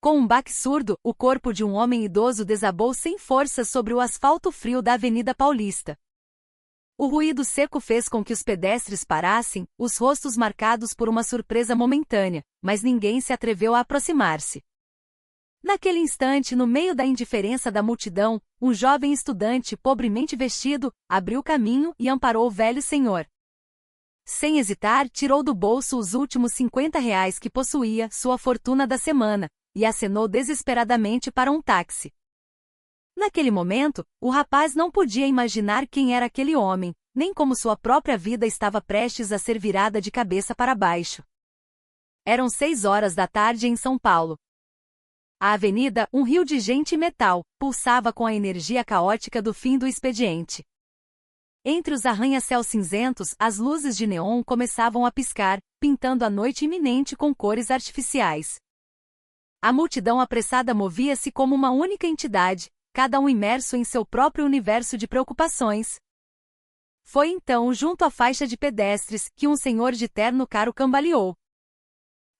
Com um baque surdo, o corpo de um homem idoso desabou sem força sobre o asfalto frio da Avenida Paulista. O ruído seco fez com que os pedestres parassem, os rostos marcados por uma surpresa momentânea, mas ninguém se atreveu a aproximar-se. Naquele instante, no meio da indiferença da multidão, um jovem estudante, pobremente vestido, abriu caminho e amparou o velho senhor. Sem hesitar, tirou do bolso os últimos R$ 50 que possuía, sua fortuna da semana, e acenou desesperadamente para um táxi. Naquele momento, o rapaz não podia imaginar quem era aquele homem, nem como sua própria vida estava prestes a ser virada de cabeça para baixo. Eram 6 horas da tarde em São Paulo. A avenida, um rio de gente e metal, pulsava com a energia caótica do fim do expediente. Entre os arranha-céus cinzentos, as luzes de neon começavam a piscar, pintando a noite iminente com cores artificiais. A multidão apressada movia-se como uma única entidade, cada um imerso em seu próprio universo de preocupações. Foi então, junto à faixa de pedestres, que um senhor de terno caro cambaleou.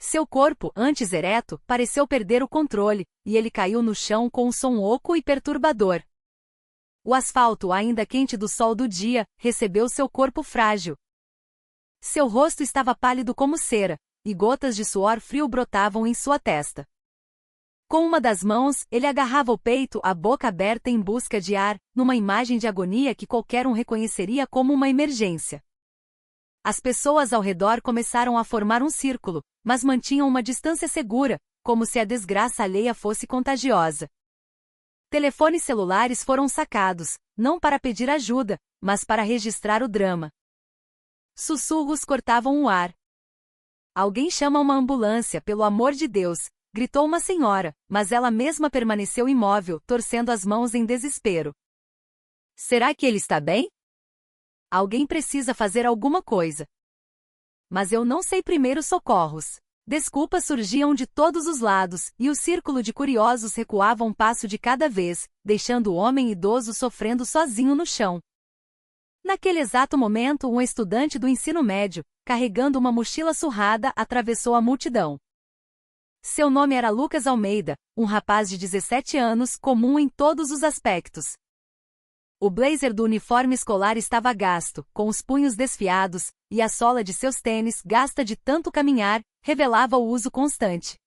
Seu corpo, antes ereto, pareceu perder o controle, e ele caiu no chão com um som oco e perturbador. O asfalto, ainda quente do sol do dia, recebeu seu corpo frágil. Seu rosto estava pálido como cera, e gotas de suor frio brotavam em sua testa. Com uma das mãos, ele agarrava o peito, a boca aberta em busca de ar, numa imagem de agonia que qualquer um reconheceria como uma emergência. As pessoas ao redor começaram a formar um círculo, mas mantinham uma distância segura, como se a desgraça alheia fosse contagiosa. Telefones celulares foram sacados, não para pedir ajuda, mas para registrar o drama. Sussurros cortavam o ar. "Alguém chama uma ambulância, pelo amor de Deus!", gritou uma senhora, mas ela mesma permaneceu imóvel, torcendo as mãos em desespero. "Será que ele está bem? Alguém precisa fazer alguma coisa." "Mas eu não sei primeiros socorros." Desculpas surgiam de todos os lados, e o círculo de curiosos recuava um passo de cada vez, deixando o homem idoso sofrendo sozinho no chão. Naquele exato momento, um estudante do ensino médio, carregando uma mochila surrada, atravessou a multidão. Seu nome era Lucas Almeida, um rapaz de 17 anos, comum em todos os aspectos. O blazer do uniforme escolar estava gasto, com os punhos desfiados, e a sola de seus tênis, gasta de tanto caminhar, revelava o uso constante.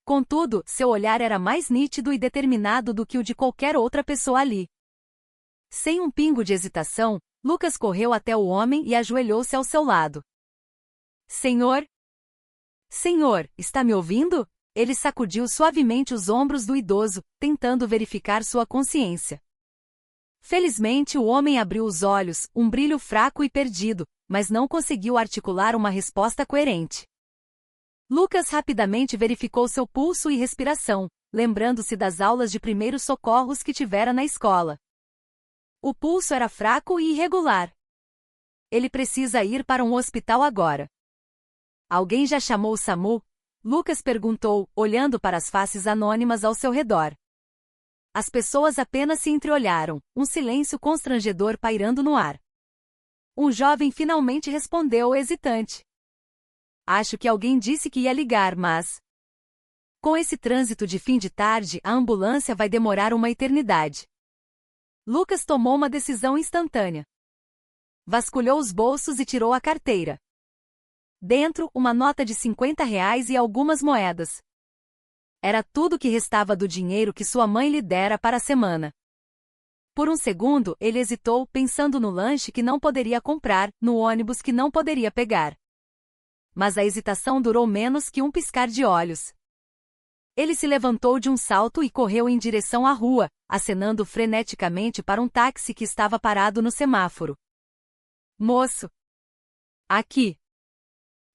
Contudo, seu olhar era mais nítido e determinado do que o de qualquer outra pessoa ali. Sem um pingo de hesitação, Lucas correu até o homem e ajoelhou-se ao seu lado. "Senhor? Senhor, está me ouvindo?" Ele sacudiu suavemente os ombros do idoso, tentando verificar sua consciência. Felizmente o homem abriu os olhos, um brilho fraco e perdido, mas não conseguiu articular uma resposta coerente. Lucas rapidamente verificou seu pulso e respiração, lembrando-se das aulas de primeiros socorros que tivera na escola. O pulso era fraco e irregular. "Ele precisa ir para um hospital agora." "Alguém já chamou o SAMU?" Lucas perguntou, olhando para as faces anônimas ao seu redor. As pessoas apenas se entreolharam, um silêncio constrangedor pairando no ar. Um jovem finalmente respondeu, hesitante. "Acho que alguém disse que ia ligar, mas... com esse trânsito de fim de tarde, a ambulância vai demorar uma eternidade." Lucas tomou uma decisão instantânea. Vasculhou os bolsos e tirou a carteira. Dentro, uma nota de R$ 50 e algumas moedas. Era tudo que restava do dinheiro que sua mãe lhe dera para a semana. Por um segundo, ele hesitou, pensando no lanche que não poderia comprar, no ônibus que não poderia pegar. Mas a hesitação durou menos que um piscar de olhos. Ele se levantou de um salto e correu em direção à rua, acenando freneticamente para um táxi que estava parado no semáforo. "Moço! Aqui!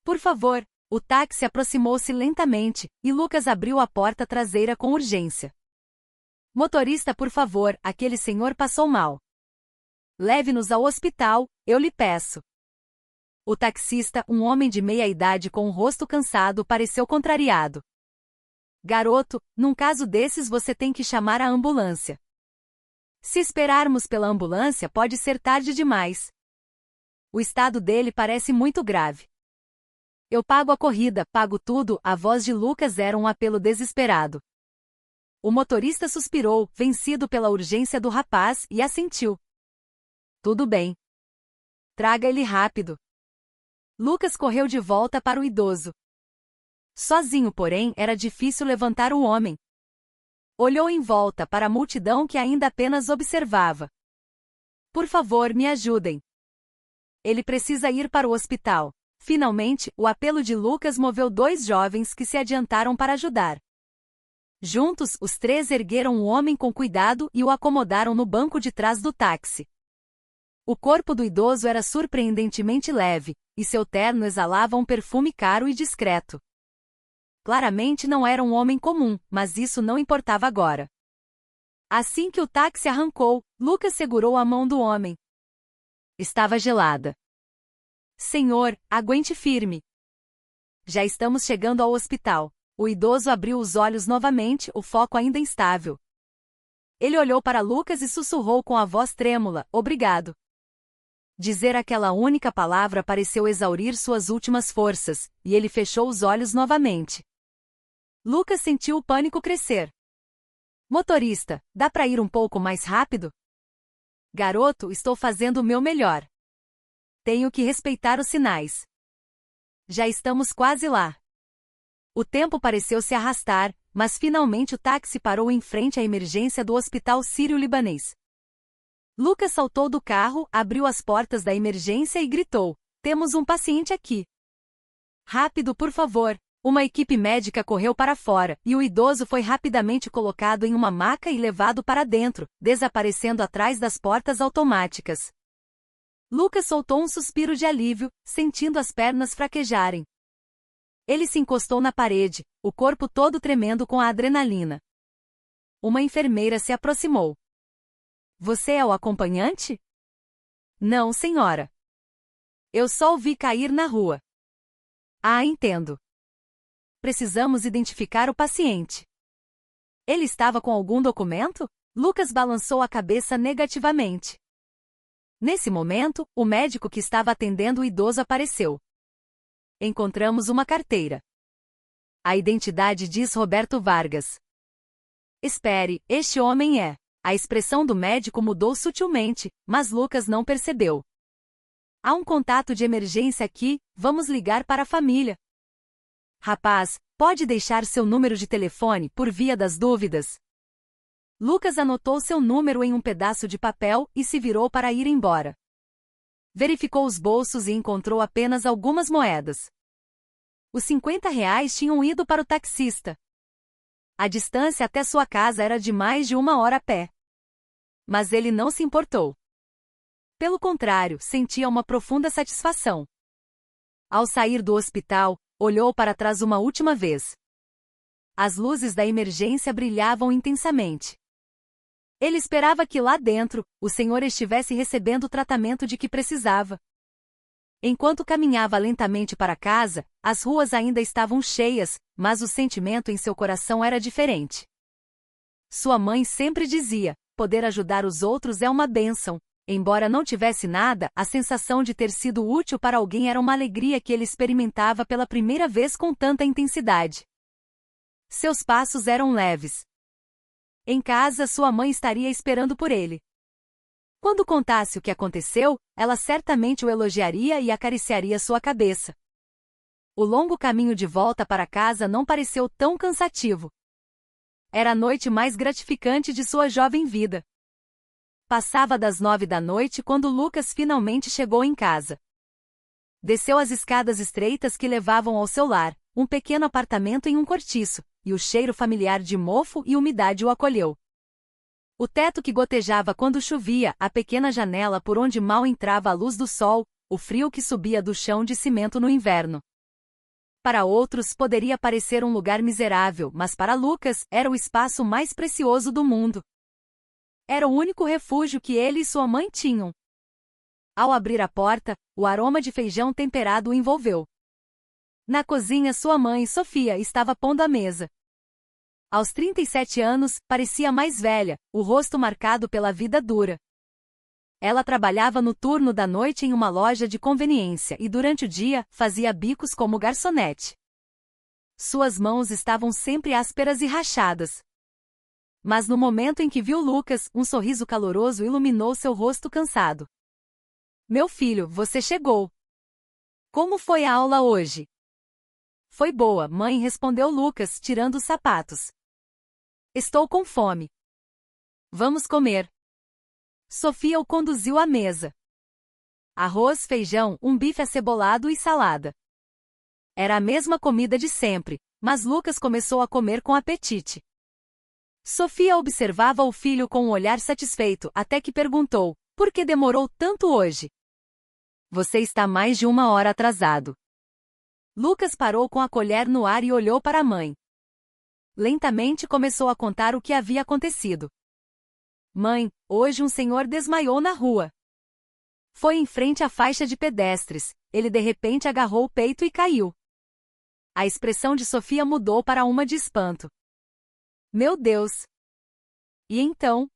Por favor!" O táxi aproximou-se lentamente, e Lucas abriu a porta traseira com urgência. "Motorista, por favor, aquele senhor passou mal. Leve-nos ao hospital, eu lhe peço." O taxista, um homem de meia idade com um rosto cansado, pareceu contrariado. "Garoto, num caso desses você tem que chamar a ambulância. Se esperarmos pela ambulância pode ser tarde demais. O estado dele parece muito grave." Eu pago a corrida, pago tudo. A voz de Lucas era um apelo desesperado. O motorista suspirou, vencido pela urgência do rapaz, e assentiu. Tudo bem. Traga ele rápido. Lucas correu de volta para o idoso. Sozinho, porém, era difícil levantar o homem. Olhou em volta para a multidão que ainda apenas observava. Por favor, me ajudem. Ele precisa ir para o hospital. Finalmente, o apelo de Lucas moveu dois jovens que se adiantaram para ajudar. Juntos, os três ergueram o homem com cuidado e o acomodaram no banco de trás do táxi. O corpo do idoso era surpreendentemente leve, e seu terno exalava um perfume caro e discreto. Claramente não era um homem comum, mas isso não importava agora. Assim que o táxi arrancou, Lucas segurou a mão do homem. Estava gelada. Senhor, aguente firme. Já estamos chegando ao hospital. O idoso abriu os olhos novamente, o foco ainda instável. Ele olhou para Lucas e sussurrou com a voz trêmula, obrigado. Dizer aquela única palavra pareceu exaurir suas últimas forças, e ele fechou os olhos novamente. Lucas sentiu o pânico crescer. Motorista, dá para ir um pouco mais rápido? Garoto, estou fazendo o meu melhor. Tenho que respeitar os sinais. Já estamos quase lá. O tempo pareceu se arrastar, mas finalmente o táxi parou em frente à emergência do Hospital Sírio-Libanês. Lucas saltou do carro, abriu as portas da emergência e gritou: temos um paciente aqui. Rápido, por favor. Uma equipe médica correu para fora, e o idoso foi rapidamente colocado em uma maca e levado para dentro, desaparecendo atrás das portas automáticas. Lucas soltou um suspiro de alívio, sentindo as pernas fraquejarem. Ele se encostou na parede, o corpo todo tremendo com a adrenalina. Uma enfermeira se aproximou. Você é o acompanhante? Não, senhora. Eu só o vi cair na rua. Ah, entendo. Precisamos identificar o paciente. Ele estava com algum documento? Lucas balançou a cabeça negativamente. Nesse momento, o médico que estava atendendo o idoso apareceu. Encontramos uma carteira. A identidade diz Roberto Vargas. Espere, este homem é. A expressão do médico mudou sutilmente, mas Lucas não percebeu. Há um contato de emergência aqui, vamos ligar para a família. Rapaz, pode deixar seu número de telefone por via das dúvidas? Lucas anotou seu número em um pedaço de papel e se virou para ir embora. Verificou os bolsos e encontrou apenas algumas moedas. Os R$ 50 tinham ido para o taxista. A distância até sua casa era de mais de 1 hora a pé. Mas ele não se importou. Pelo contrário, sentia uma profunda satisfação. Ao sair do hospital, olhou para trás uma última vez. As luzes da emergência brilhavam intensamente. Ele esperava que lá dentro, o senhor estivesse recebendo o tratamento de que precisava. Enquanto caminhava lentamente para casa, as ruas ainda estavam cheias, mas o sentimento em seu coração era diferente. Sua mãe sempre dizia: poder ajudar os outros é uma bênção. Embora não tivesse nada, a sensação de ter sido útil para alguém era uma alegria que ele experimentava pela primeira vez com tanta intensidade. Seus passos eram leves. Em casa, sua mãe estaria esperando por ele. Quando contasse o que aconteceu, ela certamente o elogiaria e acariciaria sua cabeça. O longo caminho de volta para casa não pareceu tão cansativo. Era a noite mais gratificante de sua jovem vida. Passava das 9 da noite quando Lucas finalmente chegou em casa. Desceu as escadas estreitas que levavam ao seu lar, um pequeno apartamento em um cortiço, e o cheiro familiar de mofo e umidade o acolheu. O teto que gotejava quando chovia, a pequena janela por onde mal entrava a luz do sol, o frio que subia do chão de cimento no inverno. Para outros poderia parecer um lugar miserável, mas para Lucas era o espaço mais precioso do mundo. Era o único refúgio que ele e sua mãe tinham. Ao abrir a porta, o aroma de feijão temperado o envolveu. Na cozinha, sua mãe, Sofia, estava pondo a mesa. Aos 37 anos, parecia mais velha, o rosto marcado pela vida dura. Ela trabalhava no turno da noite em uma loja de conveniência e durante o dia fazia bicos como garçonete. Suas mãos estavam sempre ásperas e rachadas. Mas no momento em que viu Lucas, um sorriso caloroso iluminou seu rosto cansado. Meu filho, você chegou. Como foi a aula hoje? Foi boa, mãe, respondeu Lucas, tirando os sapatos. Estou com fome. Vamos comer. Sofia o conduziu à mesa. Arroz, feijão, um bife acebolado e salada. Era a mesma comida de sempre, mas Lucas começou a comer com apetite. Sofia observava o filho com um olhar satisfeito, até que perguntou: por que demorou tanto hoje? Você está mais de 1 hora atrasado. Lucas parou com a colher no ar e olhou para a mãe. Lentamente começou a contar o que havia acontecido. Mãe, hoje um senhor desmaiou na rua. Foi em frente à faixa de pedestres, ele de repente agarrou o peito e caiu. A expressão de Sofia mudou para uma de espanto. Meu Deus! E então?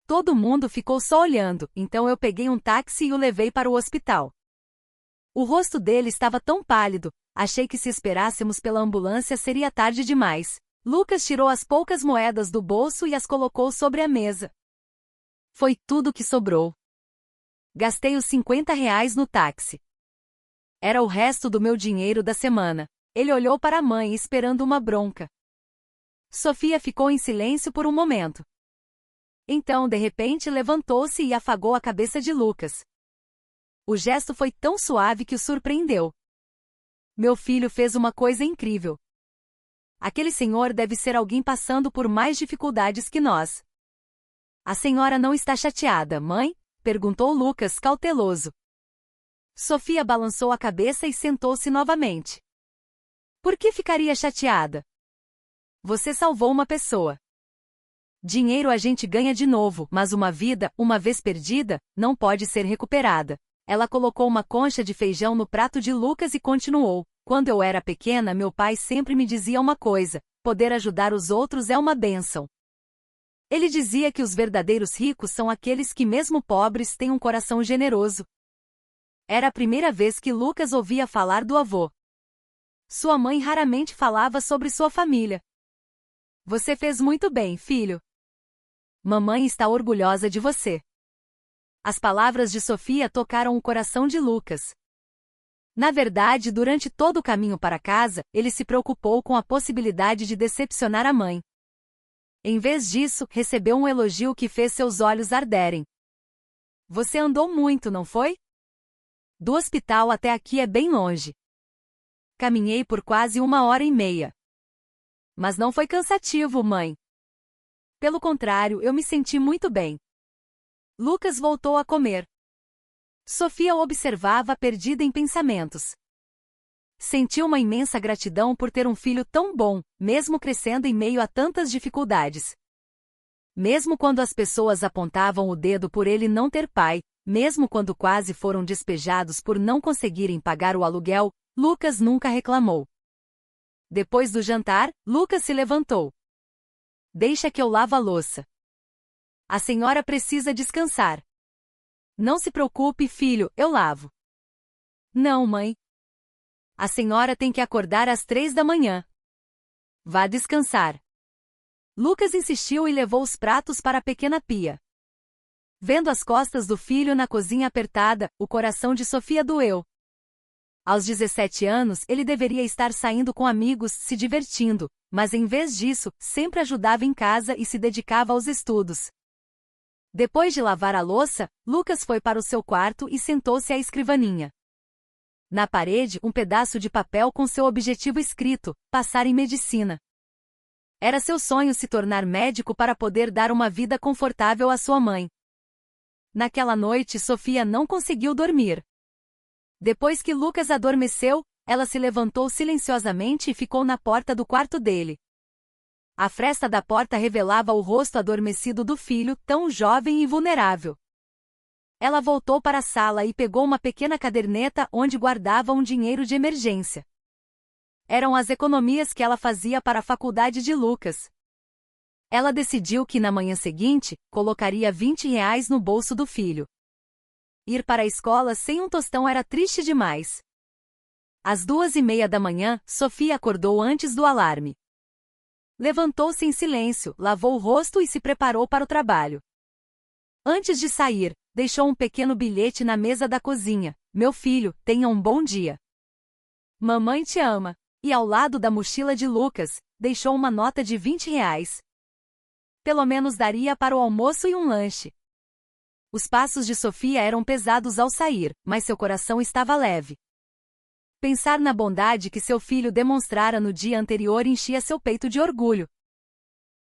Todo mundo ficou só olhando, então eu peguei um táxi e o levei para o hospital. O rosto dele estava tão pálido, achei que se esperássemos pela ambulância seria tarde demais. Lucas tirou as poucas moedas do bolso e as colocou sobre a mesa. Foi tudo que sobrou. Gastei os R$ 50 no táxi. Era o resto do meu dinheiro da semana. Ele olhou para a mãe esperando uma bronca. Sofia ficou em silêncio por um momento. Então, de repente, levantou-se e afagou a cabeça de Lucas. O gesto foi tão suave que o surpreendeu. Meu filho fez uma coisa incrível. Aquele senhor deve ser alguém passando por mais dificuldades que nós. A senhora não está chateada, mãe? Perguntou Lucas, cauteloso. Sofia balançou a cabeça e sentou-se novamente. Por que ficaria chateada? Você salvou uma pessoa. Dinheiro a gente ganha de novo, mas uma vida, uma vez perdida, não pode ser recuperada. Ela colocou uma concha de feijão no prato de Lucas e continuou. Quando eu era pequena, meu pai sempre me dizia uma coisa: poder ajudar os outros é uma bênção. Ele dizia que os verdadeiros ricos são aqueles que, mesmo pobres, têm um coração generoso. Era a primeira vez que Lucas ouvia falar do avô. Sua mãe raramente falava sobre sua família. Você fez muito bem, filho. Mamãe está orgulhosa de você. As palavras de Sofia tocaram o coração de Lucas. Na verdade, durante todo o caminho para casa, ele se preocupou com a possibilidade de decepcionar a mãe. Em vez disso, recebeu um elogio que fez seus olhos arderem. Você andou muito, não foi? Do hospital até aqui é bem longe. Caminhei por quase 1 hora e meia. Mas não foi cansativo, mãe. Pelo contrário, eu me senti muito bem. Lucas voltou a comer. Sofia o observava perdida em pensamentos. Sentiu uma imensa gratidão por ter um filho tão bom, mesmo crescendo em meio a tantas dificuldades. Mesmo quando as pessoas apontavam o dedo por ele não ter pai, mesmo quando quase foram despejados por não conseguirem pagar o aluguel, Lucas nunca reclamou. Depois do jantar, Lucas se levantou. Deixa que eu lavo a louça. A senhora precisa descansar. Não se preocupe, filho, eu lavo. Não, mãe. A senhora tem que acordar às 3 da manhã. Vá descansar. Lucas insistiu e levou os pratos para a pequena pia. Vendo as costas do filho na cozinha apertada, o coração de Sofia doeu. Aos 17 anos, ele deveria estar saindo com amigos, se divertindo, mas em vez disso, sempre ajudava em casa e se dedicava aos estudos. Depois de lavar a louça, Lucas foi para o seu quarto e sentou-se à escrivaninha. Na parede, um pedaço de papel com seu objetivo escrito: passar em medicina. Era seu sonho se tornar médico para poder dar uma vida confortável à sua mãe. Naquela noite, Sofia não conseguiu dormir. Depois que Lucas adormeceu, ela se levantou silenciosamente e ficou na porta do quarto dele. A fresta da porta revelava o rosto adormecido do filho, tão jovem e vulnerável. Ela voltou para a sala e pegou uma pequena caderneta onde guardava um dinheiro de emergência. Eram as economias que ela fazia para a faculdade de Lucas. Ela decidiu que na manhã seguinte, colocaria R$ 20 no bolso do filho. Ir para a escola sem um tostão era triste demais. Às 2h30 da manhã, Sofia acordou antes do alarme. Levantou-se em silêncio, lavou o rosto e se preparou para o trabalho. Antes de sair, deixou um pequeno bilhete na mesa da cozinha. Meu filho, tenha um bom dia. Mamãe te ama. E ao lado da mochila de Lucas, deixou uma nota de R$ 20. Pelo menos daria para o almoço e um lanche. Os passos de Sofia eram pesados ao sair, mas seu coração estava leve. Pensar na bondade que seu filho demonstrara no dia anterior enchia seu peito de orgulho.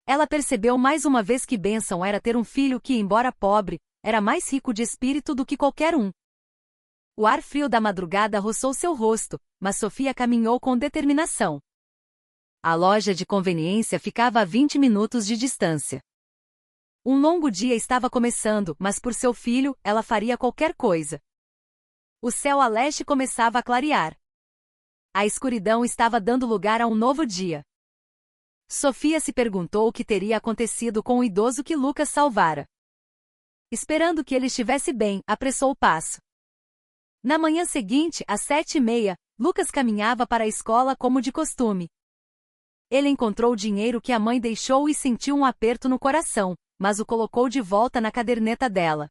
Ela percebeu mais uma vez que bênção era ter um filho que, embora pobre, era mais rico de espírito do que qualquer um. O ar frio da madrugada roçou seu rosto, mas Sofia caminhou com determinação. A loja de conveniência ficava a 20 minutos de distância. Um longo dia estava começando, mas por seu filho, ela faria qualquer coisa. O céu a leste começava a clarear. A escuridão estava dando lugar a um novo dia. Sofia se perguntou o que teria acontecido com o idoso que Lucas salvara. Esperando que ele estivesse bem, apressou o passo. Na manhã seguinte, às 7h30, Lucas caminhava para a escola como de costume. Ele encontrou o dinheiro que a mãe deixou e sentiu um aperto no coração, mas o colocou de volta na caderneta dela.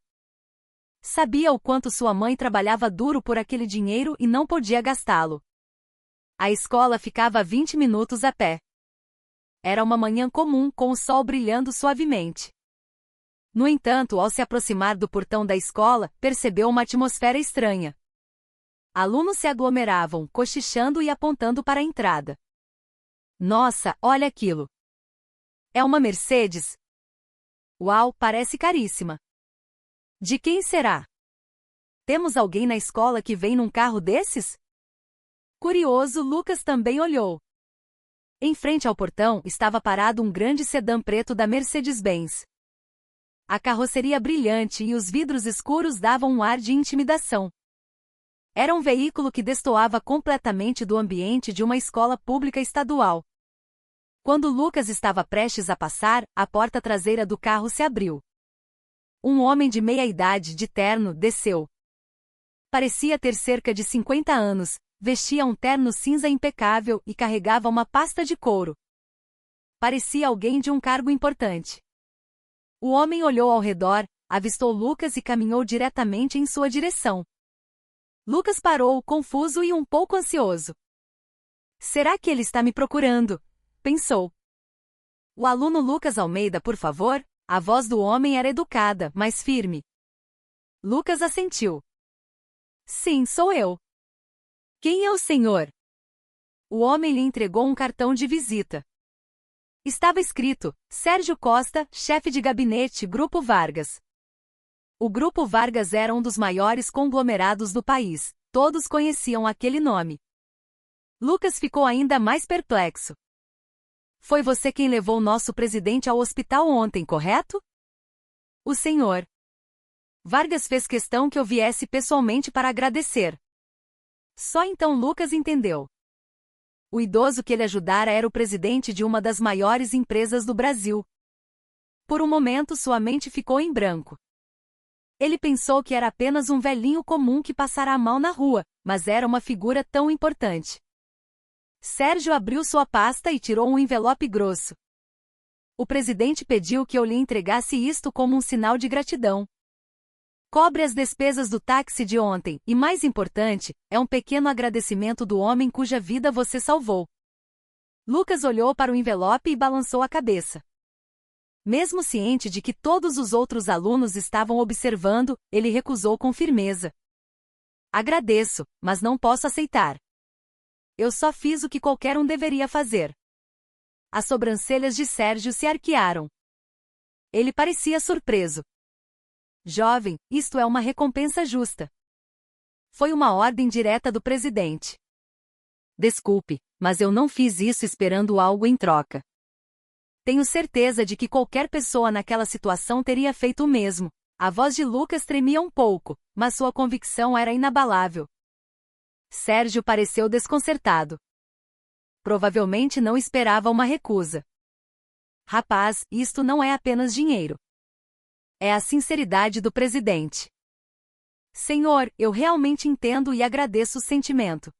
Sabia o quanto sua mãe trabalhava duro por aquele dinheiro e não podia gastá-lo. A escola ficava a 20 minutos a pé. Era uma manhã comum, com o sol brilhando suavemente. No entanto, ao se aproximar do portão da escola, percebeu uma atmosfera estranha. Alunos se aglomeravam, cochichando e apontando para a entrada. Nossa, olha aquilo! É uma Mercedes? Uau, parece caríssima. De quem será? Temos alguém na escola que vem num carro desses? Curioso, Lucas também olhou. Em frente ao portão estava parado um grande sedã preto da Mercedes-Benz. A carroceria brilhante e os vidros escuros davam um ar de intimidação. Era um veículo que destoava completamente do ambiente de uma escola pública estadual. Quando Lucas estava prestes a passar, a porta traseira do carro se abriu. Um homem de meia-idade, de terno, desceu. Parecia ter cerca de 50 anos, vestia um terno cinza impecável e carregava uma pasta de couro. Parecia alguém de um cargo importante. O homem olhou ao redor, avistou Lucas e caminhou diretamente em sua direção. Lucas parou, confuso e um pouco ansioso. Será que ele está me procurando? Pensou. O aluno Lucas Almeida, por favor? A voz do homem era educada, mas firme. Lucas assentiu. Sim, sou eu. Quem é o senhor? O homem lhe entregou um cartão de visita. Estava escrito, Sérgio Costa, chefe de gabinete, Grupo Vargas. O Grupo Vargas era um dos maiores conglomerados do país, todos conheciam aquele nome. Lucas ficou ainda mais perplexo. Foi você quem levou nosso presidente ao hospital ontem, correto? O senhor. Vargas fez questão que eu viesse pessoalmente para agradecer. Só então Lucas entendeu. O idoso que ele ajudara era o presidente de uma das maiores empresas do Brasil. Por um momento sua mente ficou em branco. Ele pensou que era apenas um velhinho comum que passara mal na rua, mas era uma figura tão importante. Sérgio abriu sua pasta e tirou um envelope grosso. O presidente pediu que eu lhe entregasse isto como um sinal de gratidão. Cobre as despesas do táxi de ontem e, mais importante, é um pequeno agradecimento do homem cuja vida você salvou. Lucas olhou para o envelope e balançou a cabeça. Mesmo ciente de que todos os outros alunos estavam observando, ele recusou com firmeza. Agradeço, mas não posso aceitar. Eu só fiz o que qualquer um deveria fazer. As sobrancelhas de Sérgio se arquearam. Ele parecia surpreso. Jovem, isto é uma recompensa justa. Foi uma ordem direta do presidente. Desculpe, mas eu não fiz isso esperando algo em troca. Tenho certeza de que qualquer pessoa naquela situação teria feito o mesmo. A voz de Lucas tremia um pouco, mas sua convicção era inabalável. Sérgio pareceu desconcertado. Provavelmente não esperava uma recusa. Rapaz, isto não é apenas dinheiro. É a sinceridade do presidente. Senhor, eu realmente entendo e agradeço o sentimento.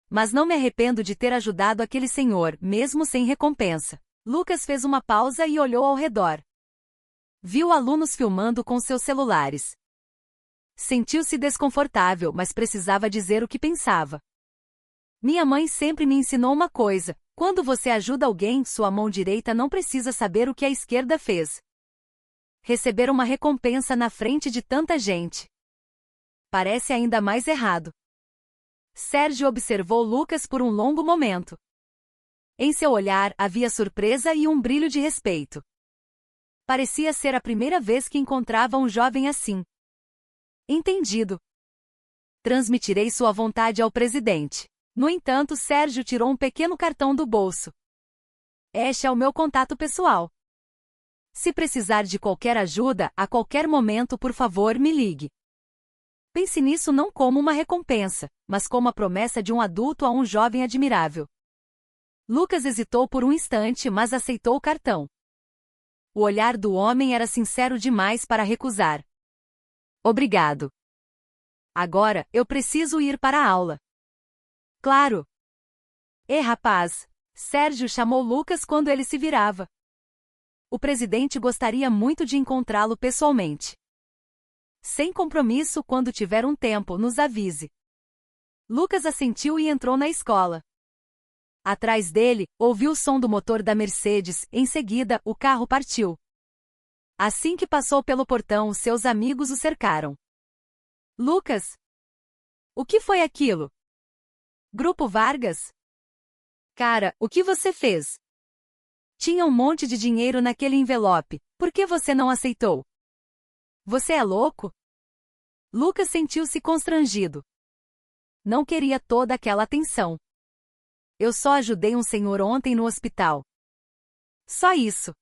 Mas não me arrependo de ter ajudado aquele senhor, mesmo sem recompensa. Lucas fez uma pausa e olhou ao redor. Viu alunos filmando com seus celulares. Sentiu-se desconfortável, mas precisava dizer o que pensava. Minha mãe sempre me ensinou uma coisa: quando você ajuda alguém, sua mão direita não precisa saber o que a esquerda fez. Receber uma recompensa na frente de tanta gente parece ainda mais errado. Sérgio observou Lucas por um longo momento. Em seu olhar havia surpresa e um brilho de respeito. Parecia ser a primeira vez que encontrava um jovem assim. Entendido. Transmitirei sua vontade ao presidente. No entanto, Sérgio tirou um pequeno cartão do bolso. Este é o meu contato pessoal. Se precisar de qualquer ajuda, a qualquer momento, por favor, me ligue. Pense nisso não como uma recompensa, mas como a promessa de um adulto a um jovem admirável. Lucas hesitou por um instante, mas aceitou o cartão. O olhar do homem era sincero demais para recusar. Obrigado. Agora, eu preciso ir para a aula. Claro. Rapaz, Sérgio chamou Lucas quando ele se virava. O presidente gostaria muito de encontrá-lo pessoalmente. Sem compromisso, quando tiver um tempo, nos avise. Lucas assentiu e entrou na escola. Atrás dele, ouviu o som do motor da Mercedes, em seguida, o carro partiu. Assim que passou pelo portão, seus amigos o cercaram. Lucas? O que foi aquilo? Grupo Vargas? Cara, o que você fez? Tinha um monte de dinheiro naquele envelope, por que você não aceitou? Você é louco? Lucas sentiu-se constrangido. Não queria toda aquela atenção. Eu só ajudei um senhor ontem no hospital. Só isso.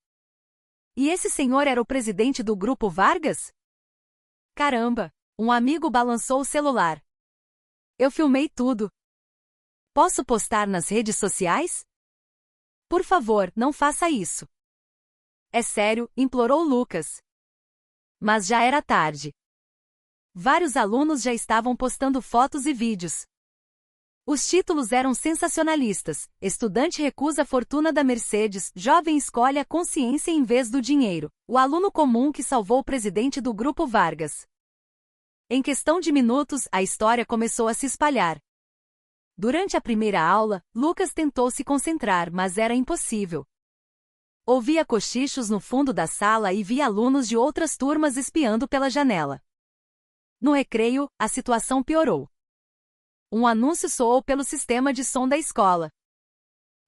E esse senhor era o presidente do Grupo Vargas? Caramba! Um amigo balançou o celular. Eu filmei tudo. Posso postar nas redes sociais? Por favor, não faça isso. É sério, implorou Lucas. Mas já era tarde. Vários alunos já estavam postando fotos e vídeos. Os títulos eram sensacionalistas: estudante recusa a fortuna da Mercedes, jovem escolhe a consciência em vez do dinheiro, o aluno comum que salvou o presidente do Grupo Vargas. Em questão de minutos, a história começou a se espalhar. Durante a primeira aula, Lucas tentou se concentrar, mas era impossível. Ouvia cochichos no fundo da sala e via alunos de outras turmas espiando pela janela. No recreio, a situação piorou. Um anúncio soou pelo sistema de som da escola.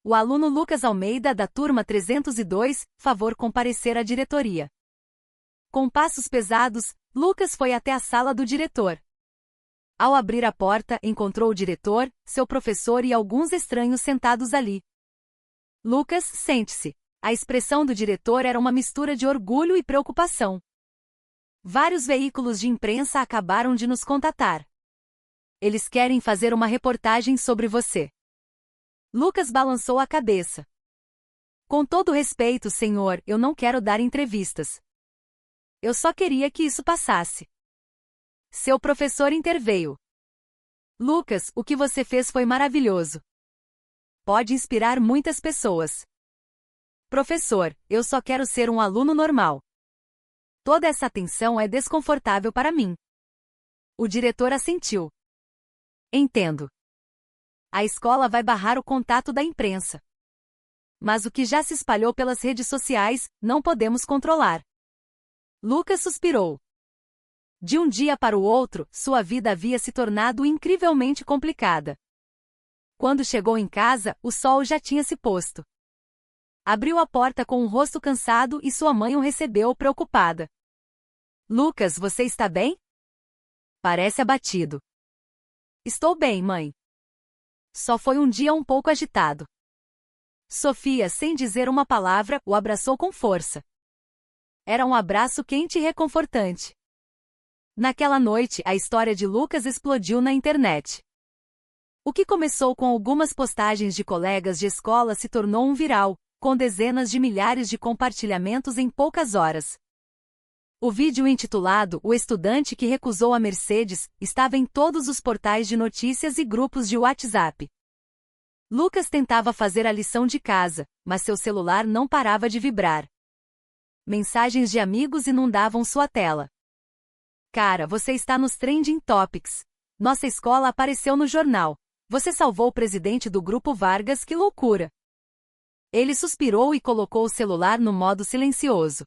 O aluno Lucas Almeida, da turma 302, favor comparecer à diretoria. Com passos pesados, Lucas foi até a sala do diretor. Ao abrir a porta, encontrou o diretor, seu professor e alguns estranhos sentados ali. Lucas, sente-se. A expressão do diretor era uma mistura de orgulho e preocupação. Vários veículos de imprensa acabaram de nos contatar. Eles querem fazer uma reportagem sobre você. Lucas balançou a cabeça. Com todo respeito, senhor, eu não quero dar entrevistas. Eu só queria que isso passasse. Seu professor interveio. Lucas, o que você fez foi maravilhoso. Pode inspirar muitas pessoas. Professor, eu só quero ser um aluno normal. Toda essa atenção é desconfortável para mim. O diretor assentiu. Entendo. A escola vai barrar o contato da imprensa. Mas o que já se espalhou pelas redes sociais, não podemos controlar. Lucas suspirou. De um dia para o outro, sua vida havia se tornado incrivelmente complicada. Quando chegou em casa, o sol já tinha se posto. Abriu a porta com um rosto cansado e sua mãe o recebeu preocupada. Lucas, você está bem? Parece abatido. Estou bem, mãe. Só foi um dia um pouco agitado. Sofia, sem dizer uma palavra, o abraçou com força. Era um abraço quente e reconfortante. Naquela noite, a história de Lucas explodiu na internet. O que começou com algumas postagens de colegas de escola se tornou um viral. com dezenas de milhares de compartilhamentos em poucas horas. O vídeo intitulado "O estudante que recusou a Mercedes" estava em todos os portais de notícias e grupos de WhatsApp. Lucas tentava fazer a lição de casa, mas seu celular não parava de vibrar. Mensagens de amigos inundavam sua tela. Cara, você está nos Trending Topics. Nossa escola apareceu no jornal. Você salvou o presidente do Grupo Vargas, que loucura! Ele suspirou e colocou o celular no modo silencioso.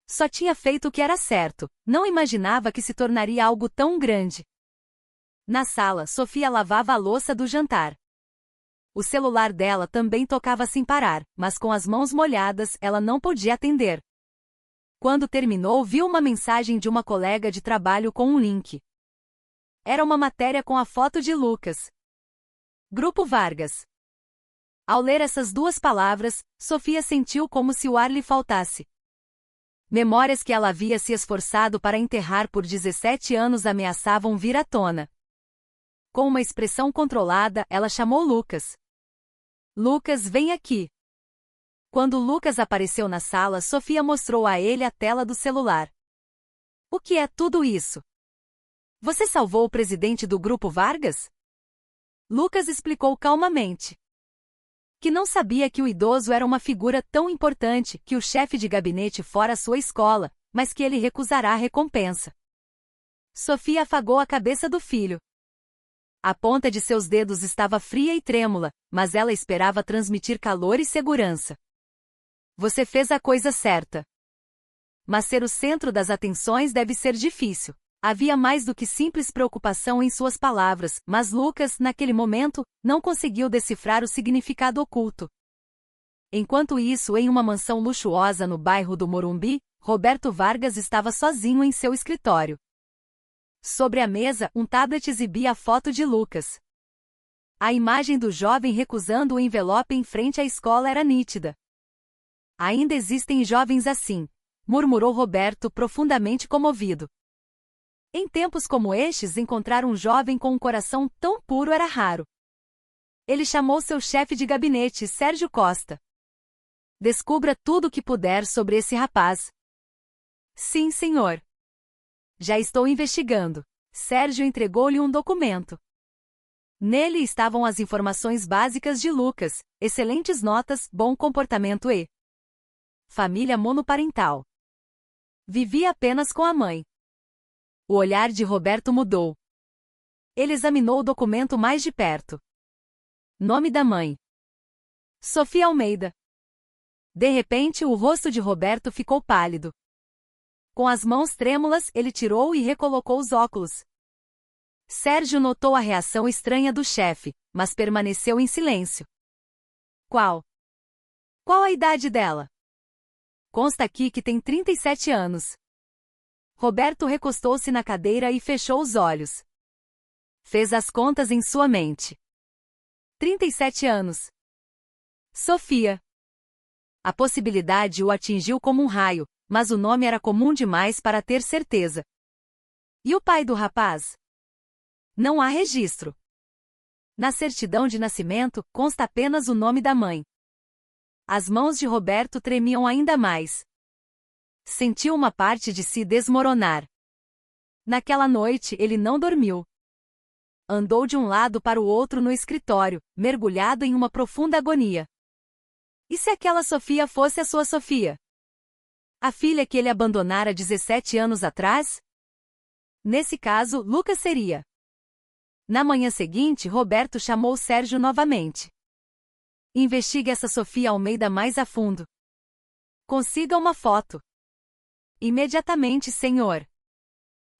Só tinha feito o que era certo, não imaginava que se tornaria algo tão grande. Na sala, Sofia lavava a louça do jantar. O celular dela também tocava sem parar, mas com as mãos molhadas, ela não podia atender. Quando terminou, viu uma mensagem de uma colega de trabalho com um link. Era uma matéria com a foto de Lucas. Grupo Vargas. Ao ler essas duas palavras, Sofia sentiu como se o ar lhe faltasse. Memórias que ela havia se esforçado para enterrar por 17 anos ameaçavam vir à tona. Com uma expressão controlada, ela chamou Lucas. Lucas, vem aqui. Quando Lucas apareceu na sala, Sofia mostrou a ele a tela do celular. O que é tudo isso? Você salvou o presidente do Grupo Vargas? Lucas explicou calmamente. Que não sabia que o idoso era uma figura tão importante que o chefe de gabinete fora à sua escola, mas que ele recusará a recompensa. Sofia afagou a cabeça do filho. A ponta de seus dedos estava fria e trêmula, mas ela esperava transmitir calor e segurança. Você fez a coisa certa. Mas ser o centro das atenções deve ser difícil. Havia mais do que simples preocupação em suas palavras, mas Lucas, naquele momento, não conseguiu decifrar o significado oculto. Enquanto isso, em uma mansão luxuosa no bairro do Morumbi, Roberto Vargas estava sozinho em seu escritório. Sobre a mesa, um tablet exibia a foto de Lucas. A imagem do jovem recusando o envelope em frente à escola era nítida. Ainda existem jovens assim, murmurou Roberto, profundamente comovido. Em tempos como estes, encontrar um jovem com um coração tão puro era raro. Ele chamou seu chefe de gabinete, Sérgio Costa. Descubra tudo o que puder sobre esse rapaz. Sim, senhor. Já estou investigando. Sérgio entregou-lhe um documento. Nele estavam as informações básicas de Lucas, excelentes notas, bom comportamento e família monoparental. Vivia apenas com a mãe. O olhar de Roberto mudou. Ele examinou o documento mais de perto. Nome da mãe: Sofia Almeida. De repente, o rosto de Roberto ficou pálido. Com as mãos trêmulas, ele tirou e recolocou os óculos. Sérgio notou a reação estranha do chefe, mas permaneceu em silêncio. Qual a idade dela? Consta aqui que tem 37 anos. Roberto recostou-se na cadeira e fechou os olhos. Fez as contas em sua mente. 37 anos. Sofia. A possibilidade o atingiu como um raio, mas o nome era comum demais para ter certeza. E o pai do rapaz? Não há registro. Na certidão de nascimento, consta apenas o nome da mãe. As mãos de Roberto tremiam ainda mais. Sentiu uma parte de si desmoronar. Naquela noite, ele não dormiu. Andou de um lado para o outro no escritório, mergulhado em uma profunda agonia. E se aquela Sofia fosse a sua Sofia? A filha que ele abandonara 17 anos atrás? Nesse caso, Lucas seria. Na manhã seguinte, Roberto chamou Sérgio novamente. Investigue essa Sofia Almeida mais a fundo. Consiga uma foto. Imediatamente, senhor.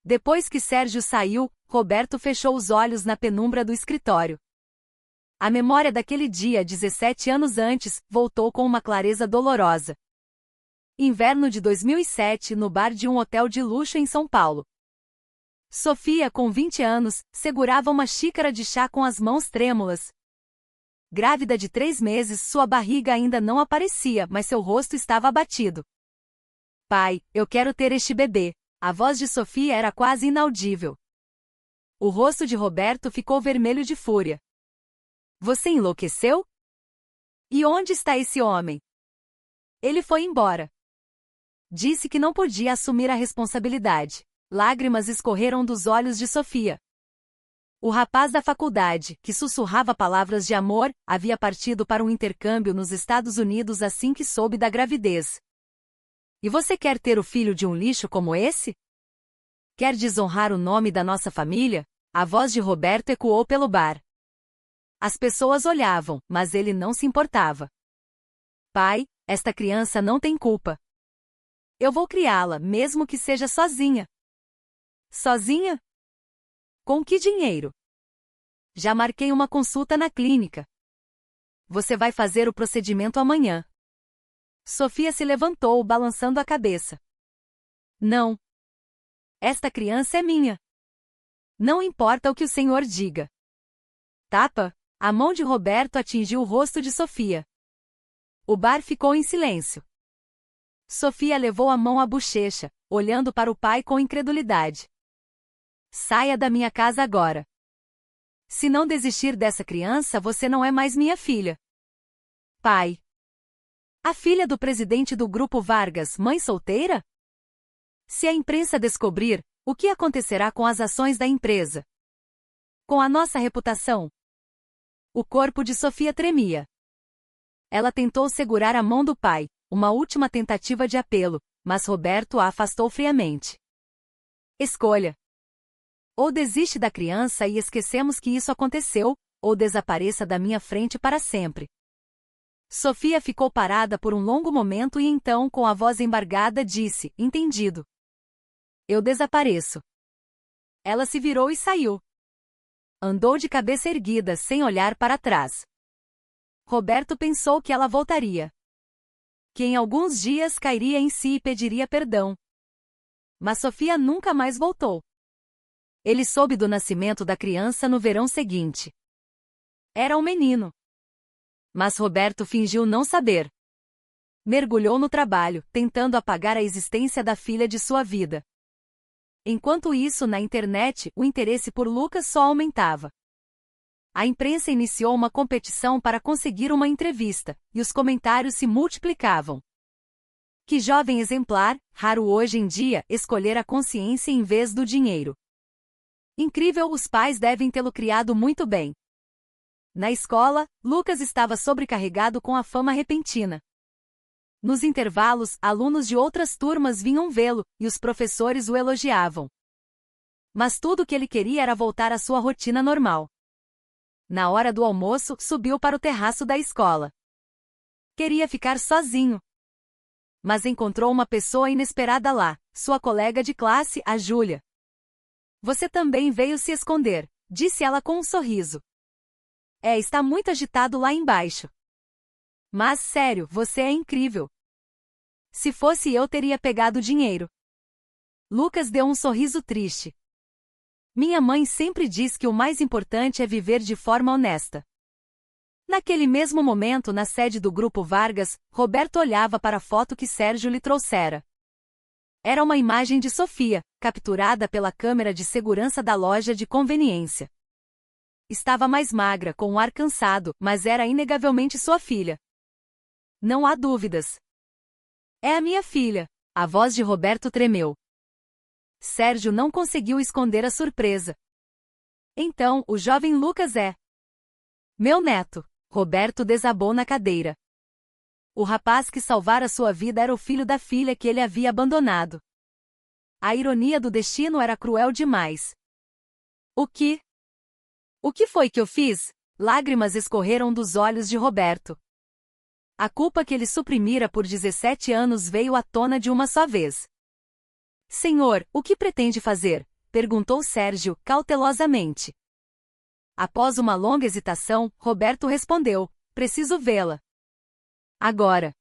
Depois que Sérgio saiu, Roberto fechou os olhos na penumbra do escritório. A memória daquele dia 17 anos antes voltou com uma clareza dolorosa. Inverno de 2007, no bar de um hotel de luxo em São Paulo. Sofia, com 20 anos, segurava uma xícara de chá com as mãos trêmulas. Grávida de 3 meses, sua barriga ainda não aparecia, mas seu rosto estava abatido. Pai, eu quero ter este bebê. A voz de Sofia era quase inaudível. O rosto de Roberto ficou vermelho de fúria. Você enlouqueceu? E onde está esse homem? Ele foi embora. Disse que não podia assumir a responsabilidade. Lágrimas escorreram dos olhos de Sofia. O rapaz da faculdade, que sussurrava palavras de amor, havia partido para um intercâmbio nos Estados Unidos assim que soube da gravidez. E você quer ter o filho de um lixo como esse? Quer desonrar o nome da nossa família? A voz de Roberto ecoou pelo bar. As pessoas olhavam, mas ele não se importava. Pai, esta criança não tem culpa. Eu vou criá-la, mesmo que seja sozinha. Sozinha? Com que dinheiro? Já marquei uma consulta na clínica. Você vai fazer o procedimento amanhã. Sofia se levantou, balançando a cabeça. Não. Esta criança é minha. Não importa o que o senhor diga. Tapa, a mão de Roberto atingiu o rosto de Sofia. O bar ficou em silêncio. Sofia levou a mão à bochecha, olhando para o pai com incredulidade. Saia da minha casa agora. Se não desistir dessa criança, você não é mais minha filha. Pai. A filha do presidente do Grupo Vargas, mãe solteira? Se a imprensa descobrir, o que acontecerá com as ações da empresa? Com a nossa reputação? O corpo de Sofia tremia. Ela tentou segurar a mão do pai, uma última tentativa de apelo, mas Roberto a afastou friamente. Escolha. Ou desiste da criança e esquecemos que isso aconteceu, ou desapareça da minha frente para sempre. Sofia ficou parada por um longo momento e então, com a voz embargada, disse, entendido. Eu desapareço. Ela se virou e saiu. Andou de cabeça erguida, sem olhar para trás. Roberto pensou que ela voltaria. Que em alguns dias cairia em si e pediria perdão. Mas Sofia nunca mais voltou. Ele soube do nascimento da criança no verão seguinte. Era um menino. Mas Roberto fingiu não saber. Mergulhou no trabalho, tentando apagar a existência da filha de sua vida. Enquanto isso, na internet, o interesse por Lucas só aumentava. A imprensa iniciou uma competição para conseguir uma entrevista, e os comentários se multiplicavam. Que jovem exemplar, raro hoje em dia, escolher a consciência em vez do dinheiro. Incrível, os pais devem tê-lo criado muito bem. Na escola, Lucas estava sobrecarregado com a fama repentina. Nos intervalos, alunos de outras turmas vinham vê-lo, e os professores o elogiavam. Mas tudo o que ele queria era voltar à sua rotina normal. Na hora do almoço, subiu para o terraço da escola. Queria ficar sozinho. Mas encontrou uma pessoa inesperada lá, sua colega de classe, a Júlia. Você também veio se esconder, disse ela com um sorriso. Está muito agitado lá embaixo. Mas sério, você é incrível. Se fosse eu, teria pegado o dinheiro. Lucas deu um sorriso triste. Minha mãe sempre diz que o mais importante é viver de forma honesta. Naquele mesmo momento, na sede do Grupo Vargas, Roberto olhava para a foto que Sérgio lhe trouxera. Era uma imagem de Sofia, capturada pela câmera de segurança da loja de conveniência. Estava mais magra, com um ar cansado, mas era inegavelmente sua filha. Não há dúvidas. É a minha filha. A voz de Roberto tremeu. Sérgio não conseguiu esconder a surpresa. Então, o jovem Lucas é meu neto. Roberto desabou na cadeira. O rapaz que salvara sua vida era o filho da filha que ele havia abandonado. A ironia do destino era cruel demais. O que foi que eu fiz? Lágrimas escorreram dos olhos de Roberto. A culpa que ele suprimira por 17 anos veio à tona de uma só vez. Senhor, o que pretende fazer? Perguntou Sérgio, cautelosamente. Após uma longa hesitação, Roberto respondeu, preciso vê-la. Agora.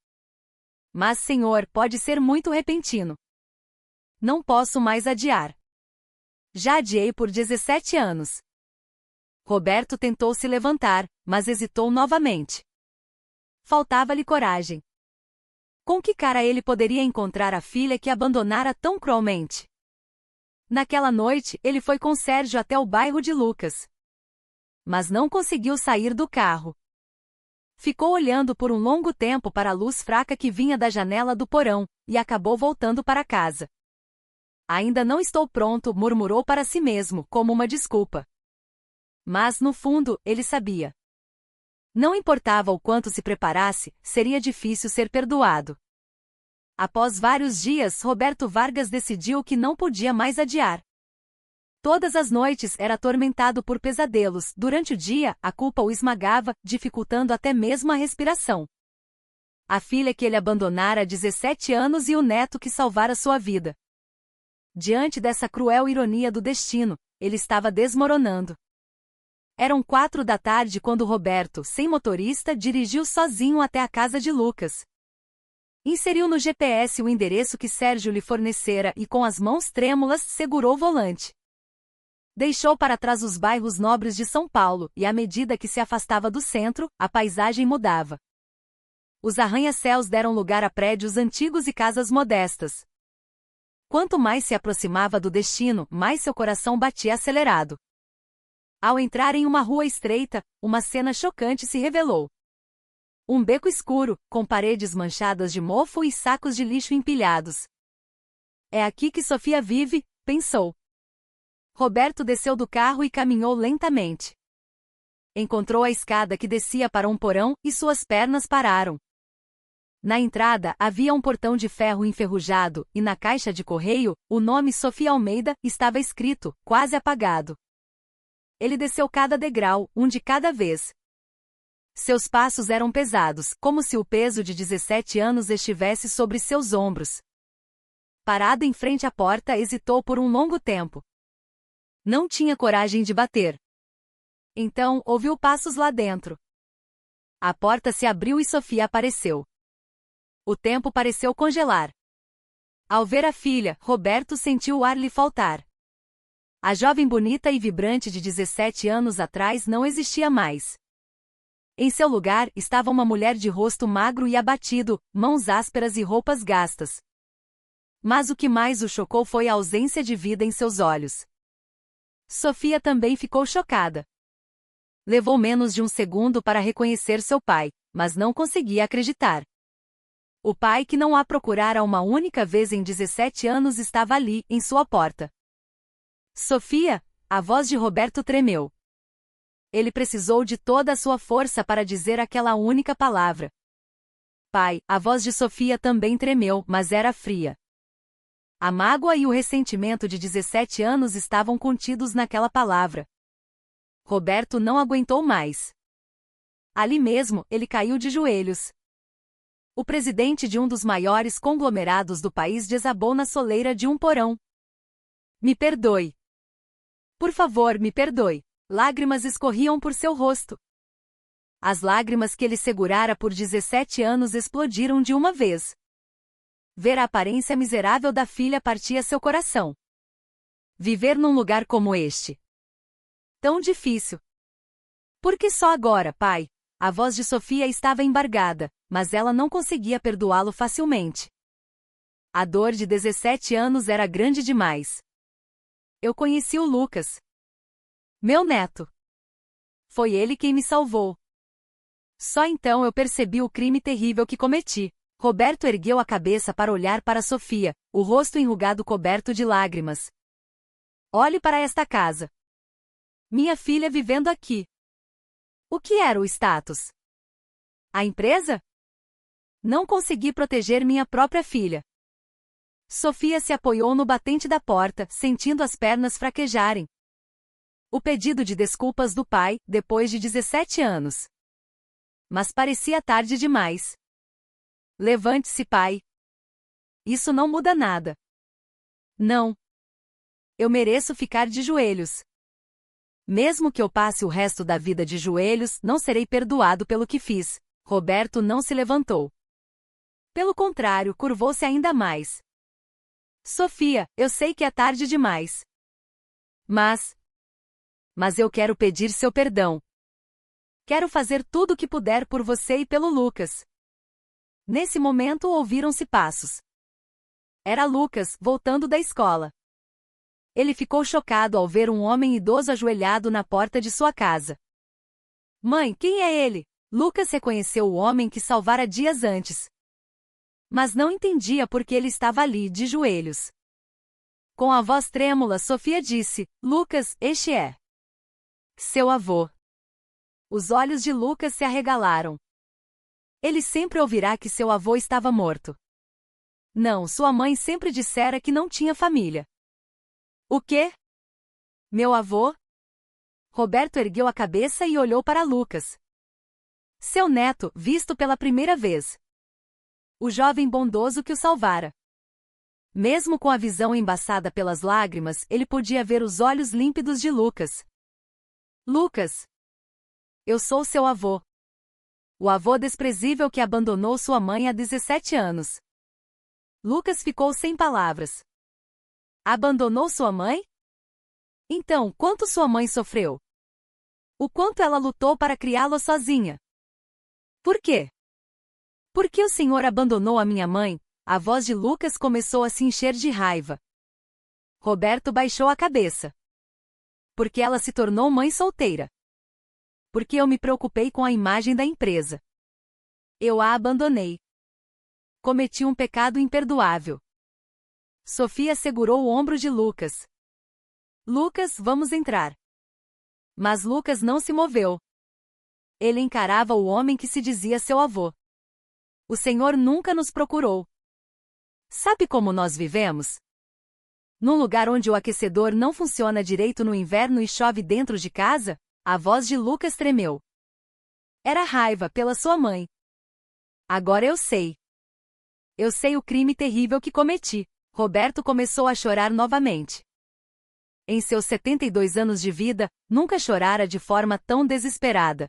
Mas, senhor, pode ser muito repentino. Não posso mais adiar. Já adiei por 17 anos. Roberto tentou se levantar, mas hesitou novamente. Faltava-lhe coragem. Com que cara ele poderia encontrar a filha que abandonara tão cruelmente? Naquela noite, ele foi com Sérgio até o bairro de Lucas. Mas não conseguiu sair do carro. Ficou olhando por um longo tempo para a luz fraca que vinha da janela do porão, e acabou voltando para casa. Ainda não estou pronto, murmurou para si mesmo, como uma desculpa. Mas, no fundo, ele sabia. Não importava o quanto se preparasse, seria difícil ser perdoado. Após vários dias, Roberto Vargas decidiu que não podia mais adiar. Todas as noites era atormentado por pesadelos. Durante o dia, a culpa o esmagava, dificultando até mesmo a respiração. A filha que ele abandonara há 17 anos e o neto que salvara sua vida. Diante dessa cruel ironia do destino, ele estava desmoronando. Eram 4 da tarde quando Roberto, sem motorista, dirigiu sozinho até a casa de Lucas. Inseriu no GPS o endereço que Sérgio lhe fornecera e, com as mãos trêmulas, segurou o volante. Deixou para trás os bairros nobres de São Paulo, e à medida que se afastava do centro, a paisagem mudava. Os arranha-céus deram lugar a prédios antigos e casas modestas. Quanto mais se aproximava do destino, mais seu coração batia acelerado. Ao entrar em uma rua estreita, uma cena chocante se revelou. Um beco escuro, com paredes manchadas de mofo e sacos de lixo empilhados. É aqui que Sofia vive, pensou. Roberto desceu do carro e caminhou lentamente. Encontrou a escada que descia para um porão, e suas pernas pararam. Na entrada havia um portão de ferro enferrujado, e na caixa de correio, o nome Sofia Almeida estava escrito, quase apagado. Ele desceu cada degrau, um de cada vez. Seus passos eram pesados, como se o peso de 17 anos estivesse sobre seus ombros. Parado em frente à porta, hesitou por um longo tempo. Não tinha coragem de bater. Então, ouviu passos lá dentro. A porta se abriu e Sofia apareceu. O tempo pareceu congelar. Ao ver a filha, Roberto sentiu o ar lhe faltar. A jovem bonita e vibrante de 17 anos atrás não existia mais. Em seu lugar, estava uma mulher de rosto magro e abatido, mãos ásperas e roupas gastas. Mas o que mais o chocou foi a ausência de vida em seus olhos. Sofia também ficou chocada. Levou menos de um segundo para reconhecer seu pai, mas não conseguia acreditar. O pai que não a procurara uma única vez em 17 anos estava ali, em sua porta. Sofia, a voz de Roberto tremeu. Ele precisou de toda a sua força para dizer aquela única palavra. Pai, a voz de Sofia também tremeu, mas era fria. A mágoa e o ressentimento de 17 anos estavam contidos naquela palavra. Roberto não aguentou mais. Ali mesmo, ele caiu de joelhos. O presidente de um dos maiores conglomerados do país desabou na soleira de um porão. Me perdoe. Por favor, me perdoe. Lágrimas escorriam por seu rosto. As lágrimas que ele segurara por 17 anos explodiram de uma vez. Ver a aparência miserável da filha partia seu coração. Viver num lugar como este. Tão difícil. Por que só agora, pai? A voz de Sofia estava embargada, mas ela não conseguia perdoá-lo facilmente. A dor de 17 anos era grande demais. Eu conheci o Lucas. Meu neto. Foi ele quem me salvou. Só então eu percebi o crime terrível que cometi. Roberto ergueu a cabeça para olhar para Sofia, o rosto enrugado coberto de lágrimas. Olhe para esta casa. Minha filha vivendo aqui. O que era o status? A empresa? Não consegui proteger minha própria filha. Sofia se apoiou no batente da porta, sentindo as pernas fraquejarem. O pedido de desculpas do pai, depois de 17 anos. Mas parecia tarde demais. Levante-se, pai. Isso não muda nada. Não. Eu mereço ficar de joelhos. Mesmo que eu passe o resto da vida de joelhos, não serei perdoado pelo que fiz. Roberto não se levantou. Pelo contrário, curvou-se ainda mais. Sofia, eu sei que é tarde demais. Mas eu quero pedir seu perdão. Quero fazer tudo o que puder por você e pelo Lucas. Nesse momento ouviram-se passos. Era Lucas, voltando da escola. Ele ficou chocado ao ver um homem idoso ajoelhado na porta de sua casa. Mãe, quem é ele? Lucas reconheceu o homem que salvara dias antes. Mas não entendia por que ele estava ali, de joelhos. Com a voz trêmula, Sofia disse: Lucas, este é seu avô. Os olhos de Lucas se arregalaram. Ele sempre ouvirá que seu avô estava morto. Não, sua mãe sempre dissera que não tinha família. O quê? Meu avô? Roberto ergueu a cabeça e olhou para Lucas. Seu neto, visto pela primeira vez. O jovem bondoso que o salvara. Mesmo com a visão embaçada pelas lágrimas, ele podia ver os olhos límpidos de Lucas. Lucas! Eu sou seu avô. O avô desprezível que abandonou sua mãe há 17 anos. Lucas ficou sem palavras. Abandonou sua mãe? Então, quanto sua mãe sofreu? O quanto ela lutou para criá-lo sozinha? Por quê? Por que o senhor abandonou a minha mãe? A voz de Lucas começou a se encher de raiva. Roberto baixou a cabeça. Porque ela se tornou mãe solteira. Porque eu me preocupei com a imagem da empresa. Eu a abandonei. Cometi um pecado imperdoável. Sofia segurou o ombro de Lucas. Lucas, vamos entrar. Mas Lucas não se moveu. Ele encarava o homem que se dizia seu avô. O Senhor nunca nos procurou. Sabe como nós vivemos? Num lugar onde o aquecedor não funciona direito no inverno e chove dentro de casa? A voz de Lucas tremeu. Era raiva pela sua mãe. Agora eu sei. Eu sei o crime terrível que cometi. Roberto começou a chorar novamente. Em seus 72 anos de vida, nunca chorara de forma tão desesperada.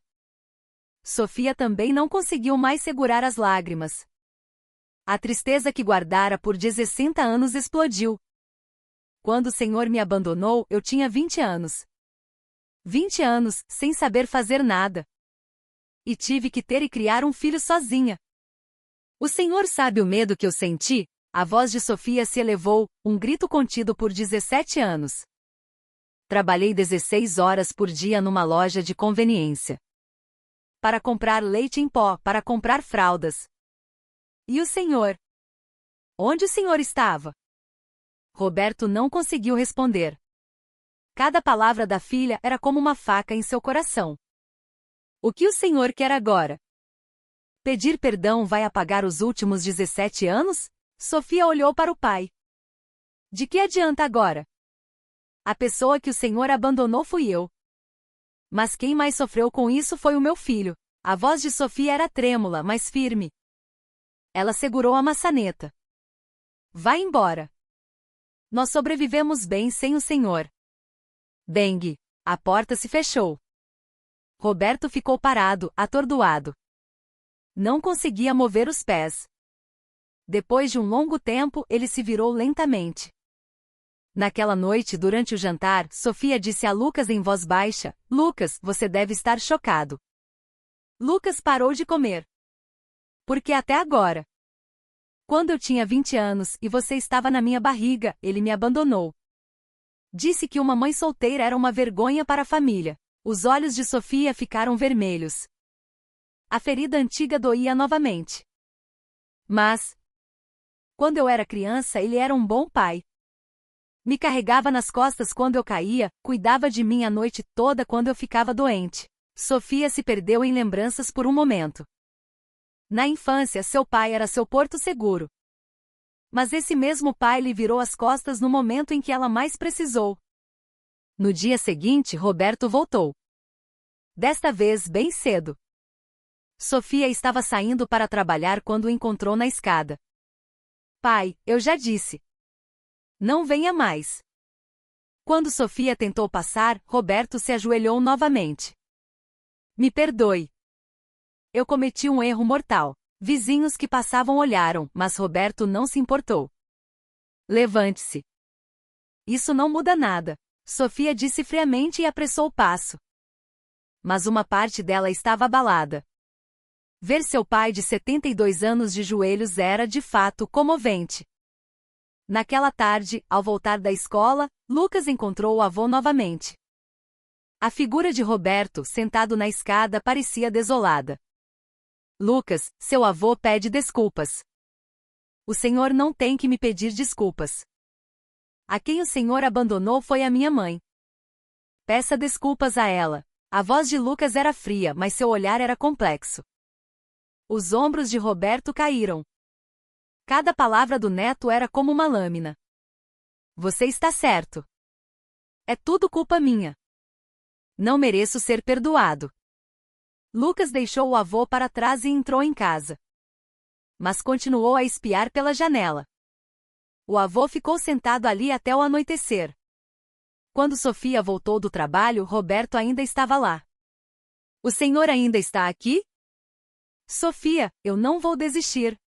Sofia também não conseguiu mais segurar as lágrimas. A tristeza que guardara por 60 anos explodiu. Quando o Senhor me abandonou, eu tinha 20 anos. 20 anos, sem saber fazer nada. E tive que ter e criar um filho sozinha. O Senhor sabe o medo que eu senti? A voz de Sofia se elevou, um grito contido por 17 anos. Trabalhei 16 horas por dia numa loja de conveniência. Para comprar leite em pó, para comprar fraldas. E o senhor? Onde o senhor estava? Roberto não conseguiu responder. Cada palavra da filha era como uma faca em seu coração. O que o senhor quer agora? Pedir perdão vai apagar os últimos 17 anos? Sofia olhou para o pai. De que adianta agora? A pessoa que o senhor abandonou fui eu. Mas quem mais sofreu com isso foi o meu filho. A voz de Sofia era trêmula, mas firme. Ela segurou a maçaneta. Vá embora. Nós sobrevivemos bem sem o senhor. Bang! A porta se fechou. Roberto ficou parado, atordoado. Não conseguia mover os pés. Depois de um longo tempo, ele se virou lentamente. Naquela noite, durante o jantar, Sofia disse a Lucas em voz baixa: Lucas, você deve estar chocado. Lucas parou de comer. Porque até agora. Quando eu tinha 20 anos e você estava na minha barriga, ele me abandonou. Disse que uma mãe solteira era uma vergonha para a família. Os olhos de Sofia ficaram vermelhos. A ferida antiga doía novamente. Mas, quando eu era criança, ele era um bom pai. Me carregava nas costas quando eu caía, cuidava de mim a noite toda quando eu ficava doente. Sofia se perdeu em lembranças por um momento. Na infância, seu pai era seu porto seguro. Mas esse mesmo pai lhe virou as costas no momento em que ela mais precisou. No dia seguinte, Roberto voltou. Desta vez, bem cedo. Sofia estava saindo para trabalhar quando o encontrou na escada. Pai, eu já disse. Não venha mais. Quando Sofia tentou passar, Roberto se ajoelhou novamente. Me perdoe. Eu cometi um erro mortal. Vizinhos que passavam olharam, mas Roberto não se importou. Levante-se. Isso não muda nada. Sofia disse friamente e apressou o passo. Mas uma parte dela estava abalada. Ver seu pai de 72 anos de joelhos era, de fato, comovente. Naquela tarde, ao voltar da escola, Lucas encontrou o avô novamente. A figura de Roberto, sentado na escada, parecia desolada. Lucas, seu avô pede desculpas. O senhor não tem que me pedir desculpas. A quem o senhor abandonou foi a minha mãe. Peça desculpas a ela. A voz de Lucas era fria, mas seu olhar era complexo. Os ombros de Roberto caíram. Cada palavra do neto era como uma lâmina. Você está certo. É tudo culpa minha. Não mereço ser perdoado. Lucas deixou o avô para trás e entrou em casa. Mas continuou a espiar pela janela. O avô ficou sentado ali até o anoitecer. Quando Sofia voltou do trabalho, Roberto ainda estava lá. O senhor ainda está aqui? Sofia, eu não vou desistir.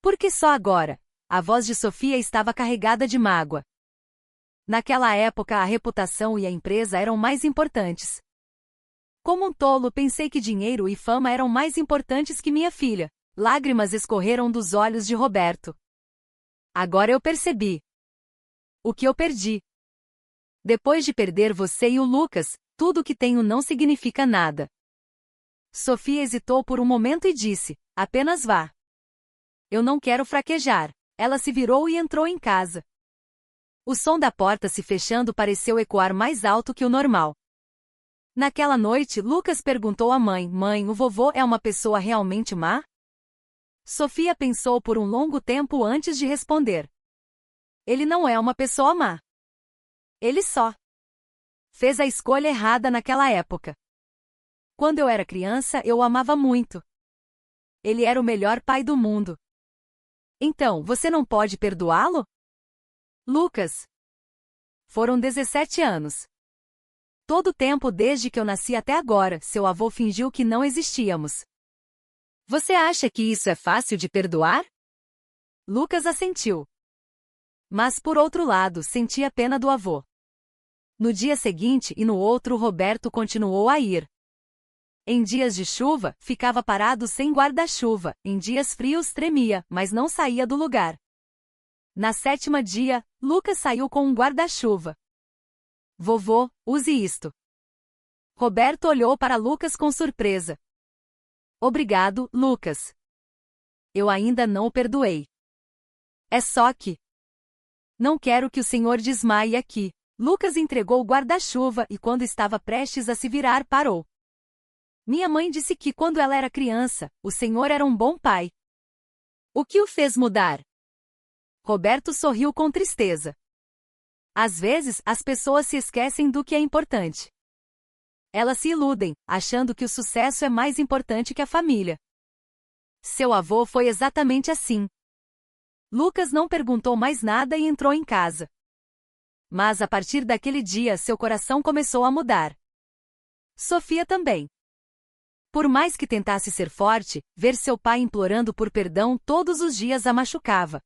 Por que só agora? A voz de Sofia estava carregada de mágoa. Naquela época a reputação e a empresa eram mais importantes. Como um tolo, pensei que dinheiro e fama eram mais importantes que minha filha. Lágrimas escorreram dos olhos de Roberto. Agora eu percebi. O que eu perdi. Depois de perder você e o Lucas, tudo o que tenho não significa nada. Sofia hesitou por um momento e disse, apenas vá. Eu não quero fraquejar. Ela se virou e entrou em casa. O som da porta se fechando pareceu ecoar mais alto que o normal. Naquela noite, Lucas perguntou à mãe, mãe, o vovô é uma pessoa realmente má? Sofia pensou por um longo tempo antes de responder. Ele não é uma pessoa má. Ele só fez a escolha errada naquela época. Quando eu era criança, eu o amava muito. Ele era o melhor pai do mundo. Então, você não pode perdoá-lo? Lucas. Foram 17 anos. Todo o tempo desde que eu nasci até agora, seu avô fingiu que não existíamos. Você acha que isso é fácil de perdoar? Lucas assentiu. Mas por outro lado, sentia pena do avô. No dia seguinte e no outro, Roberto continuou a ir. Em dias de chuva, ficava parado sem guarda-chuva, em dias frios tremia, mas não saía do lugar. Na 7º dia, Lucas saiu com um guarda-chuva. Vovô, use isto. Roberto olhou para Lucas com surpresa. Obrigado, Lucas. Eu ainda não o perdoei. É só que não quero que o senhor desmaie aqui. Lucas entregou o guarda-chuva e quando estava prestes a se virar, parou. Minha mãe disse que quando ela era criança, o senhor era um bom pai. O que o fez mudar? Roberto sorriu com tristeza. Às vezes, as pessoas se esquecem do que é importante. Elas se iludem, achando que o sucesso é mais importante que a família. Seu avô foi exatamente assim. Lucas não perguntou mais nada e entrou em casa. Mas a partir daquele dia, seu coração começou a mudar. Sofia também. Por mais que tentasse ser forte, ver seu pai implorando por perdão todos os dias a machucava.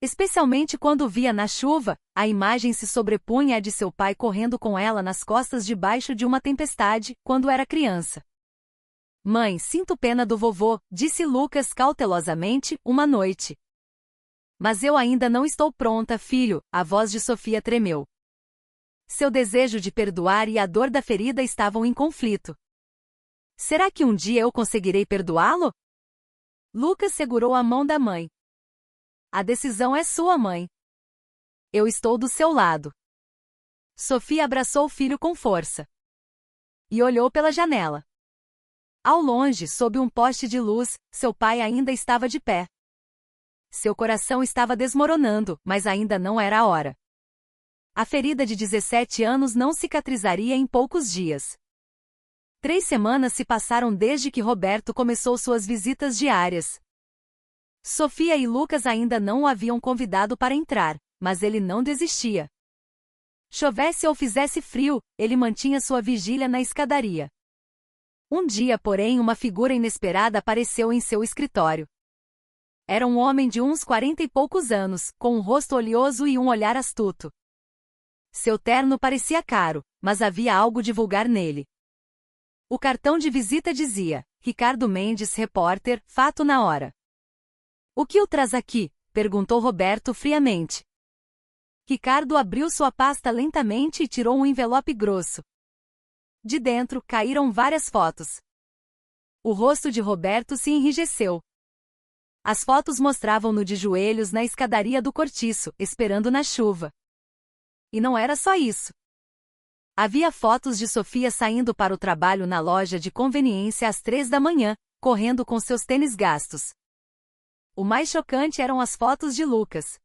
Especialmente quando via na chuva, a imagem se sobrepunha à de seu pai correndo com ela nas costas debaixo de uma tempestade, quando era criança. Mãe, sinto pena do vovô, disse Lucas cautelosamente, uma noite. Mas eu ainda não estou pronta, filho, a voz de Sofia tremeu. Seu desejo de perdoar e a dor da ferida estavam em conflito. Será que um dia eu conseguirei perdoá-lo? Lucas segurou a mão da mãe. A decisão é sua, mãe. Eu estou do seu lado. Sofia abraçou o filho com força. E olhou pela janela. Ao longe, sob um poste de luz, seu pai ainda estava de pé. Seu coração estava desmoronando, mas ainda não era a hora. A ferida de 17 anos não cicatrizaria em poucos dias. 3 semanas se passaram desde que Roberto começou suas visitas diárias. Sofia e Lucas ainda não o haviam convidado para entrar, mas ele não desistia. Chovesse ou fizesse frio, ele mantinha sua vigília na escadaria. Um dia, porém, uma figura inesperada apareceu em seu escritório. Era um homem de uns 40 e poucos anos, com um rosto oleoso e um olhar astuto. Seu terno parecia caro, mas havia algo de vulgar nele. O cartão de visita dizia, Ricardo Mendes, repórter, fato na hora. O que o traz aqui? Perguntou Roberto friamente. Ricardo abriu sua pasta lentamente e tirou um envelope grosso. De dentro, caíram várias fotos. O rosto de Roberto se enrijeceu. As fotos mostravam-no de joelhos na escadaria do cortiço, esperando na chuva. E não era só isso. Havia fotos de Sofia saindo para o trabalho na loja de conveniência às 3 da manhã, correndo com seus tênis gastos. O mais chocante eram as fotos de Lucas.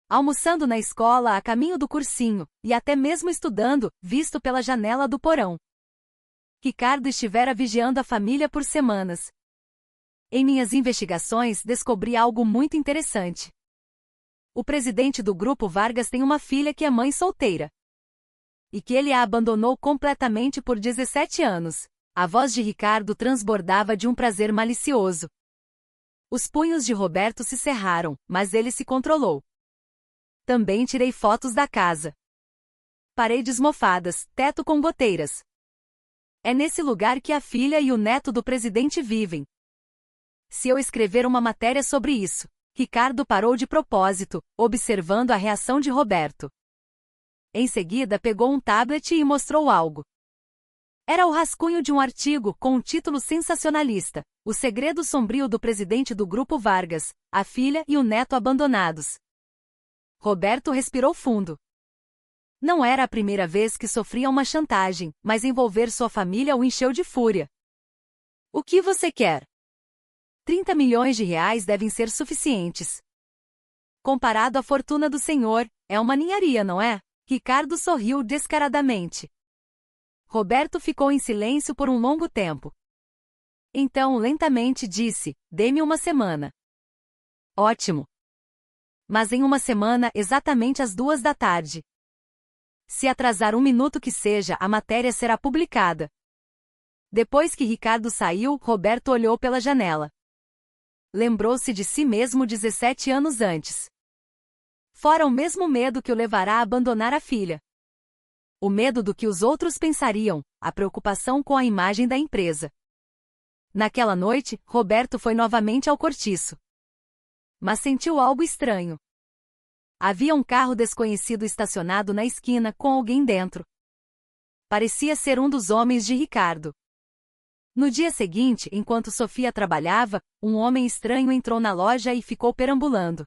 Almoçando na escola a caminho do cursinho, e até mesmo estudando, visto pela janela do porão. Ricardo estivera vigiando a família por semanas. Em minhas investigações descobri algo muito interessante. O presidente do Grupo Vargas tem uma filha que é mãe solteira. E que ele a abandonou completamente por 17 anos. A voz de Ricardo transbordava de um prazer malicioso. Os punhos de Roberto se cerraram, mas ele se controlou. Também tirei fotos da casa. Paredes mofadas, teto com goteiras. É nesse lugar que a filha e o neto do presidente vivem. Se eu escrever uma matéria sobre isso, Ricardo parou de propósito, observando a reação de Roberto. Em seguida pegou um tablet e mostrou algo. Era o rascunho de um artigo com um título sensacionalista: O segredo sombrio do presidente do Grupo Vargas, a filha e o neto abandonados. Roberto respirou fundo. Não era a primeira vez que sofria uma chantagem, mas envolver sua família o encheu de fúria. O que você quer? 30 milhões de reais devem ser suficientes. Comparado à fortuna do senhor, é uma ninharia, não é? Ricardo sorriu descaradamente. Roberto ficou em silêncio por um longo tempo. Então lentamente disse: dê-me uma semana. Ótimo. Mas em uma semana exatamente às 2 da tarde. Se atrasar um minuto que seja, a matéria será publicada. Depois que Ricardo saiu, Roberto olhou pela janela. Lembrou-se de si mesmo 17 anos antes. Fora o mesmo medo que o levará a abandonar a filha. O medo do que os outros pensariam, a preocupação com a imagem da empresa. Naquela noite, Roberto foi novamente ao cortiço. Mas sentiu algo estranho. Havia um carro desconhecido estacionado na esquina com alguém dentro. Parecia ser um dos homens de Ricardo. No dia seguinte, enquanto Sofia trabalhava, um homem estranho entrou na loja e ficou perambulando.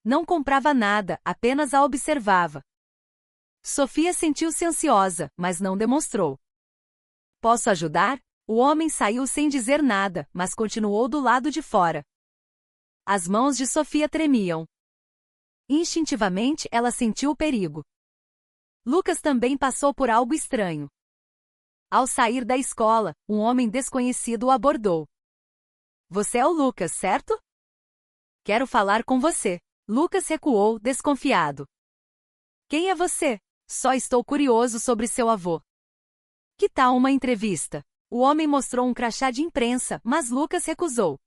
Não comprava nada, apenas a observava. Sofia sentiu-se ansiosa, mas não demonstrou. Posso ajudar? O homem saiu sem dizer nada, mas continuou do lado de fora. As mãos de Sofia tremiam. Instintivamente ela sentiu o perigo. Lucas também passou por algo estranho. Ao sair da escola, um homem desconhecido o abordou. Você é o Lucas, certo? Quero falar com você. Lucas recuou, desconfiado. Quem é você? Só estou curioso sobre seu avô. Que tal uma entrevista? O homem mostrou um crachá de imprensa, mas Lucas recusou.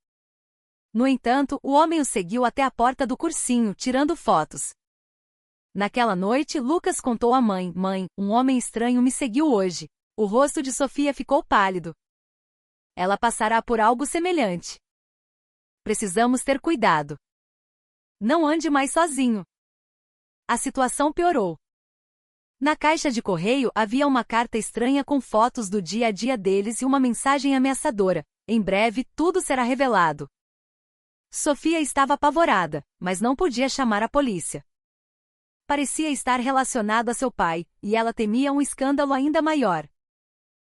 No entanto, o homem o seguiu até a porta do cursinho, tirando fotos. Naquela noite, Lucas contou à mãe: Mãe, um homem estranho me seguiu hoje. O rosto de Sofia ficou pálido. Ela passará por algo semelhante. Precisamos ter cuidado. Não ande mais sozinho. A situação piorou. Na caixa de correio havia uma carta estranha com fotos do dia a dia deles e uma mensagem ameaçadora: em breve tudo será revelado. Sofia estava apavorada, mas não podia chamar a polícia. Parecia estar relacionado a seu pai, e ela temia um escândalo ainda maior.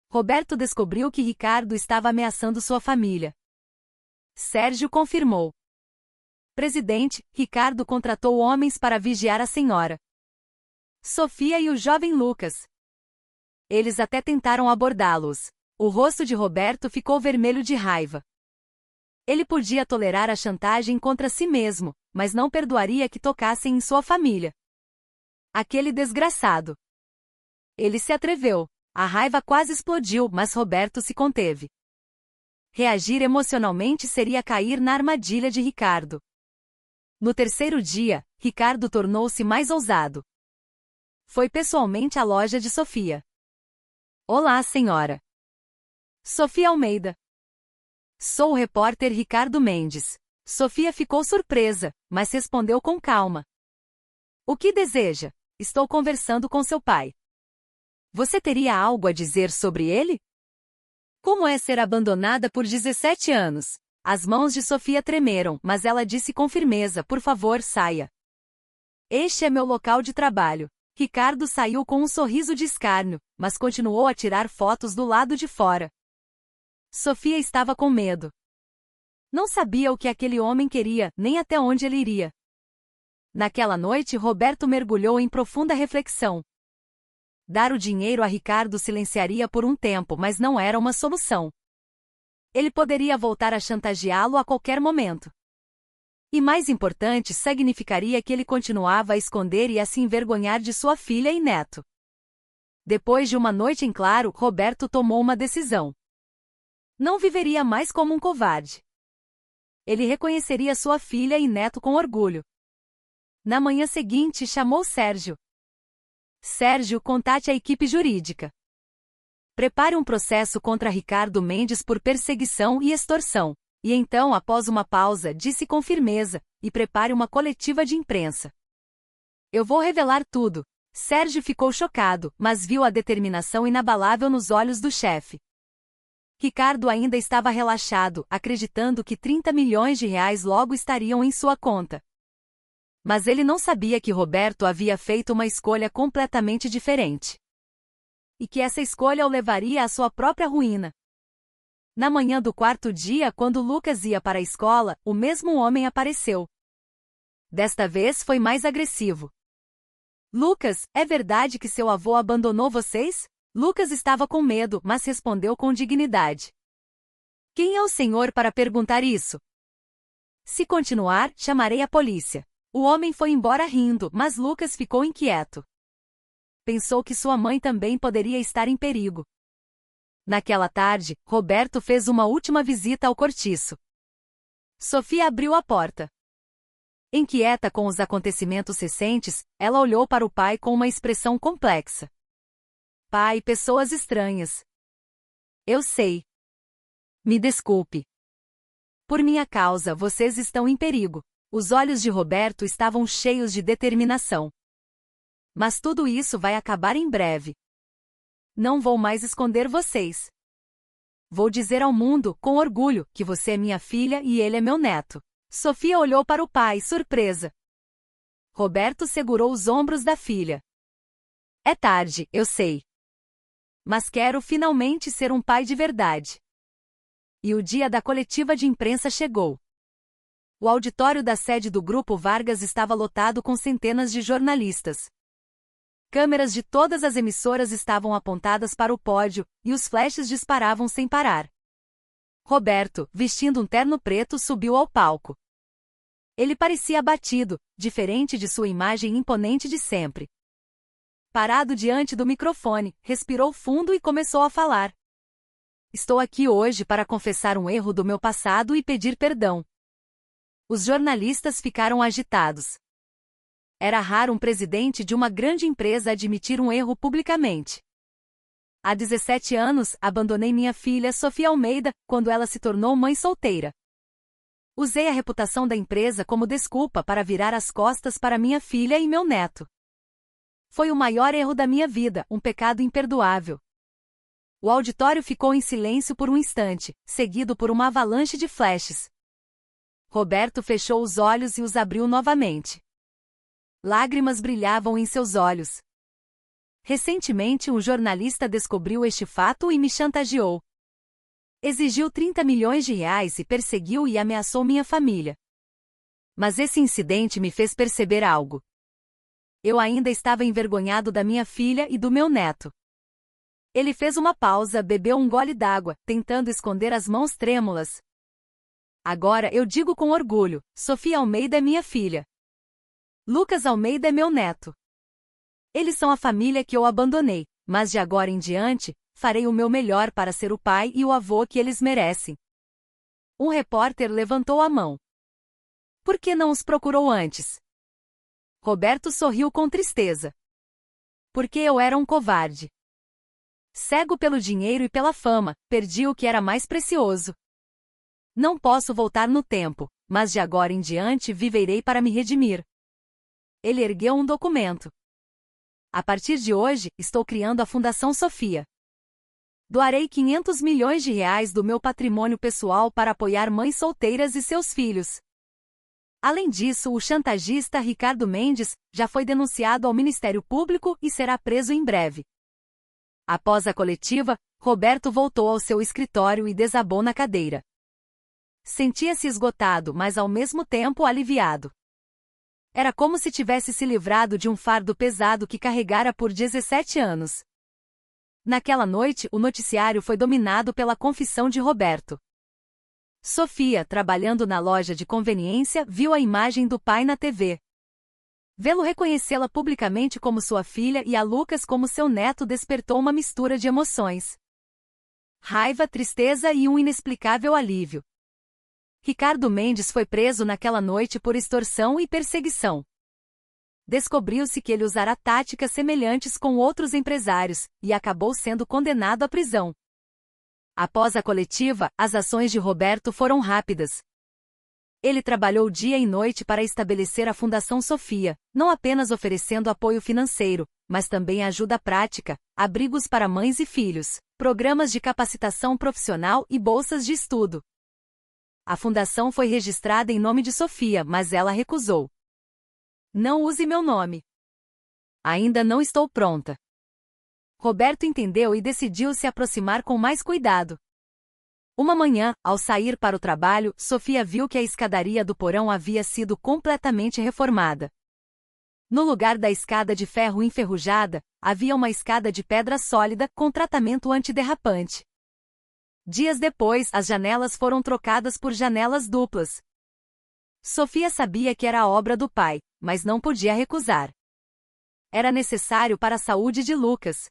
Roberto descobriu que Ricardo estava ameaçando sua família. Sérgio confirmou. Presidente, Ricardo contratou homens para vigiar a senhora Sofia e o jovem Lucas. Eles até tentaram abordá-los. O rosto de Roberto ficou vermelho de raiva. Ele podia tolerar a chantagem contra si mesmo, mas não perdoaria que tocassem em sua família. Aquele desgraçado. Ele se atreveu. A raiva quase explodiu, mas Roberto se conteve. Reagir emocionalmente seria cair na armadilha de Ricardo. No terceiro dia, Ricardo tornou-se mais ousado. Foi pessoalmente à loja de Sofia. Olá, senhora. Sofia Almeida. Sou o repórter Ricardo Mendes. Sofia ficou surpresa, mas respondeu com calma. O que deseja? Estou conversando com seu pai. Você teria algo a dizer sobre ele? Como é ser abandonada por 17 anos? As mãos de Sofia tremeram, mas ela disse com firmeza: por favor, saia. Este é meu local de trabalho. Ricardo saiu com um sorriso de escárnio, mas continuou a tirar fotos do lado de fora. Sofia estava com medo. Não sabia o que aquele homem queria, nem até onde ele iria. Naquela noite, Roberto mergulhou em profunda reflexão. Dar o dinheiro a Ricardo silenciaria por um tempo, mas não era uma solução. Ele poderia voltar a chantageá-lo a qualquer momento. E mais importante, significaria que ele continuava a esconder e a se envergonhar de sua filha e neto. Depois de uma noite em claro, Roberto tomou uma decisão. Não viveria mais como um covarde. Ele reconheceria sua filha e neto com orgulho. Na manhã seguinte, chamou Sérgio. Sérgio, contate a equipe jurídica. Prepare um processo contra Ricardo Mendes por perseguição e extorsão. E então, após uma pausa, disse com firmeza: e prepare uma coletiva de imprensa. Eu vou revelar tudo. Sérgio ficou chocado, mas viu a determinação inabalável nos olhos do chefe. Ricardo ainda estava relaxado, acreditando que 30 milhões de reais logo estariam em sua conta. Mas ele não sabia que Roberto havia feito uma escolha completamente diferente. E que essa escolha o levaria à sua própria ruína. Na manhã do quarto dia, quando Lucas ia para a escola, o mesmo homem apareceu. Desta vez foi mais agressivo. Lucas, é verdade que seu avô abandonou vocês? Lucas estava com medo, mas respondeu com dignidade. Quem é o senhor para perguntar isso? Se continuar, chamarei a polícia. O homem foi embora rindo, mas Lucas ficou inquieto. Pensou que sua mãe também poderia estar em perigo. Naquela tarde, Roberto fez uma última visita ao cortiço. Sofia abriu a porta. Inquieta com os acontecimentos recentes, ela olhou para o pai com uma expressão complexa. Pai, pessoas estranhas. Eu sei. Me desculpe. Por minha causa, vocês estão em perigo. Os olhos de Roberto estavam cheios de determinação. Mas tudo isso vai acabar em breve. Não vou mais esconder vocês. Vou dizer ao mundo, com orgulho, que você é minha filha e ele é meu neto. Sofia olhou para o pai, surpresa. Roberto segurou os ombros da filha. É tarde, eu sei. Mas quero finalmente ser um pai de verdade. E o dia da coletiva de imprensa chegou. O auditório da sede do Grupo Vargas estava lotado com centenas de jornalistas. Câmeras de todas as emissoras estavam apontadas para o pódio, e os flashes disparavam sem parar. Roberto, vestindo um terno preto, subiu ao palco. Ele parecia abatido, diferente de sua imagem imponente de sempre. Parado diante do microfone, respirou fundo e começou a falar. Estou aqui hoje para confessar um erro do meu passado e pedir perdão. Os jornalistas ficaram agitados. Era raro um presidente de uma grande empresa admitir um erro publicamente. Há 17 anos, abandonei minha filha Sofia Almeida, quando ela se tornou mãe solteira. Usei a reputação da empresa como desculpa para virar as costas para minha filha e meu neto. Foi o maior erro da minha vida, um pecado imperdoável. O auditório ficou em silêncio por um instante, seguido por uma avalanche de flashes. Roberto fechou os olhos e os abriu novamente. Lágrimas brilhavam em seus olhos. Recentemente, um jornalista descobriu este fato e me chantageou. Exigiu 30 milhões de reais e perseguiu e ameaçou minha família. Mas esse incidente me fez perceber algo. Eu ainda estava envergonhado da minha filha e do meu neto. Ele fez uma pausa, bebeu um gole d'água, tentando esconder as mãos trêmulas. Agora eu digo com orgulho: Sofia Almeida é minha filha. Lucas Almeida é meu neto. Eles são a família que eu abandonei, mas de agora em diante, farei o meu melhor para ser o pai e o avô que eles merecem. Um repórter levantou a mão. Por que não os procurou antes? Roberto sorriu com tristeza. Porque eu era um covarde. Cego pelo dinheiro e pela fama, perdi o que era mais precioso. Não posso voltar no tempo, mas de agora em diante viverei para me redimir. Ele ergueu um documento. A partir de hoje, estou criando a Fundação Sofia. Doarei 500 milhões de reais do meu patrimônio pessoal para apoiar mães solteiras e seus filhos. Além disso, o chantagista Ricardo Mendes já foi denunciado ao Ministério Público e será preso em breve. Após a coletiva, Roberto voltou ao seu escritório e desabou na cadeira. Sentia-se esgotado, mas ao mesmo tempo aliviado. Era como se tivesse se livrado de um fardo pesado que carregara por 17 anos. Naquela noite, o noticiário foi dominado pela confissão de Roberto. Sofia, trabalhando na loja de conveniência, viu a imagem do pai na TV. Vê-lo reconhecê-la publicamente como sua filha e a Lucas como seu neto despertou uma mistura de emoções. Raiva, tristeza e um inexplicável alívio. Ricardo Mendes foi preso naquela noite por extorsão e perseguição. Descobriu-se que ele usara táticas semelhantes com outros empresários, e acabou sendo condenado à prisão. Após a coletiva, as ações de Roberto foram rápidas. Ele trabalhou dia e noite para estabelecer a Fundação Sofia, não apenas oferecendo apoio financeiro, mas também ajuda prática, abrigos para mães e filhos, programas de capacitação profissional e bolsas de estudo. A fundação foi registrada em nome de Sofia, mas ela recusou. Não use meu nome. Ainda não estou pronta. Roberto entendeu e decidiu se aproximar com mais cuidado. Uma manhã, ao sair para o trabalho, Sofia viu que a escadaria do porão havia sido completamente reformada. No lugar da escada de ferro enferrujada, havia uma escada de pedra sólida com tratamento antiderrapante. Dias depois, as janelas foram trocadas por janelas duplas. Sofia sabia que era a obra do pai, mas não podia recusar. Era necessário para a saúde de Lucas.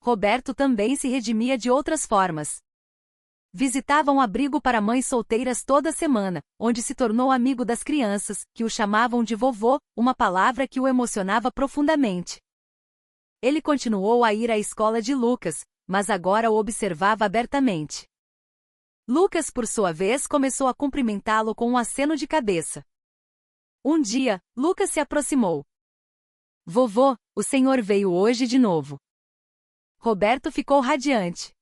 Roberto também se redimia de outras formas. Visitava um abrigo para mães solteiras toda semana, onde se tornou amigo das crianças, que o chamavam de vovô, uma palavra que o emocionava profundamente. Ele continuou a ir à escola de Lucas, mas agora o observava abertamente. Lucas, por sua vez, começou a cumprimentá-lo com um aceno de cabeça. Um dia, Lucas se aproximou. Vovô, o senhor veio hoje de novo. Roberto ficou radiante.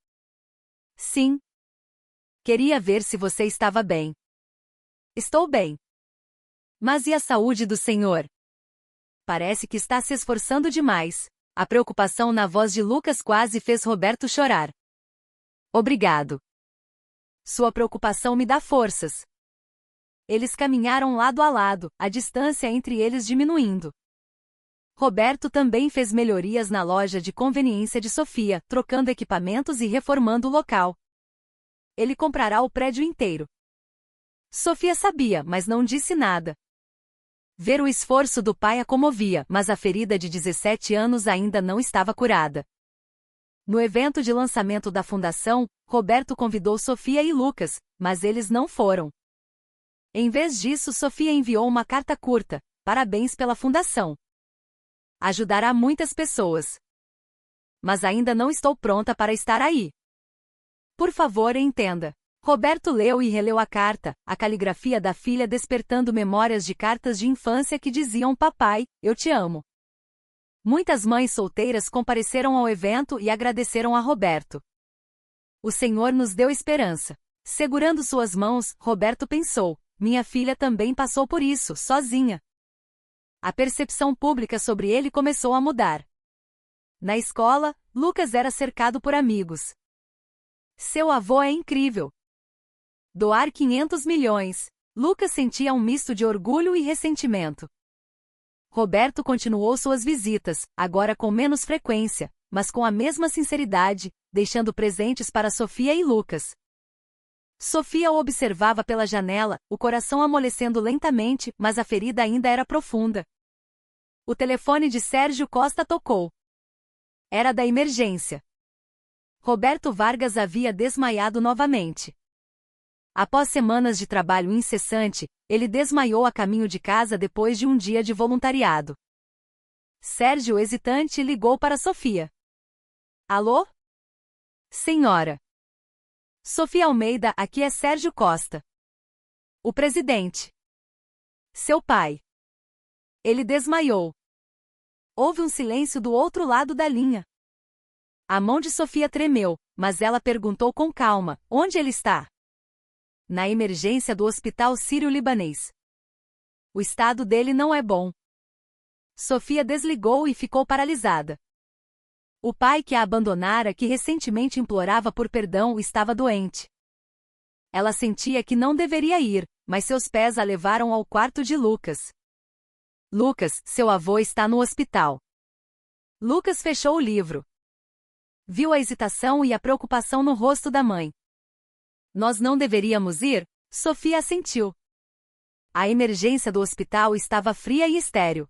Sim. Queria ver se você estava bem. Estou bem. Mas e a saúde do senhor? Parece que está se esforçando demais. A preocupação na voz de Lucas quase fez Roberto chorar. Obrigado. Sua preocupação me dá forças. Eles caminharam lado a lado, a distância entre eles diminuindo. Roberto também fez melhorias na loja de conveniência de Sofia, trocando equipamentos e reformando o local. Ele comprará o prédio inteiro. Sofia sabia, mas não disse nada. Ver o esforço do pai a comovia, mas a ferida de 17 anos ainda não estava curada. No evento de lançamento da fundação, Roberto convidou Sofia e Lucas, mas eles não foram. Em vez disso, Sofia enviou uma carta curta: parabéns pela fundação. Ajudará muitas pessoas. Mas ainda não estou pronta para estar aí. Por favor, entenda. Roberto leu e releu a carta, a caligrafia da filha despertando memórias de cartas de infância que diziam: papai, eu te amo. Muitas mães solteiras compareceram ao evento e agradeceram a Roberto. O Senhor nos deu esperança. Segurando suas mãos, Roberto pensou: minha filha também passou por isso, sozinha. A percepção pública sobre ele começou a mudar. Na escola, Lucas era cercado por amigos. Seu avô é incrível. Doar 500 milhões. Lucas sentia um misto de orgulho e ressentimento. Roberto continuou suas visitas, agora com menos frequência, mas com a mesma sinceridade, deixando presentes para Sofia e Lucas. Sofia o observava pela janela, o coração amolecendo lentamente, mas a ferida ainda era profunda. O telefone de Sérgio Costa tocou. Era da emergência. Roberto Vargas havia desmaiado novamente. Após semanas de trabalho incessante, ele desmaiou a caminho de casa depois de um dia de voluntariado. Sérgio, hesitante, ligou para Sofia. Alô? Senhora. Sofia Almeida, aqui é Sérgio Costa. O presidente. Seu pai. Ele desmaiou. Houve um silêncio do outro lado da linha. A mão de Sofia tremeu, mas ela perguntou com calma: onde ele está? Na emergência do hospital sírio-libanês. O estado dele não é bom. Sofia desligou e ficou paralisada. O pai que a abandonara, que recentemente implorava por perdão, estava doente. Ela sentia que não deveria ir, mas seus pés a levaram ao quarto de Lucas. Lucas, seu avô está no hospital. Lucas fechou o livro. Viu a hesitação e a preocupação no rosto da mãe. Nós não deveríamos ir? Sofia assentiu. A emergência do hospital estava fria e estéril.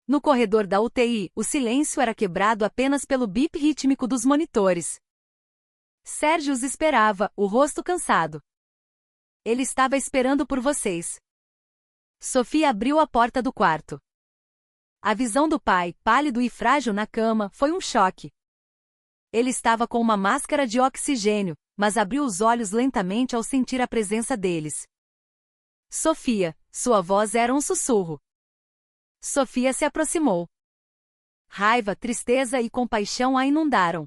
No corredor da UTI, o silêncio era quebrado apenas pelo bip rítmico dos monitores. Sérgio os esperava, o rosto cansado. Ele estava esperando por vocês. Sofia abriu a porta do quarto. A visão do pai, pálido e frágil na cama, foi um choque. Ele estava com uma máscara de oxigênio, mas abriu os olhos lentamente ao sentir a presença deles. Sofia, sua voz era um sussurro. Sofia se aproximou. Raiva, tristeza e compaixão a inundaram.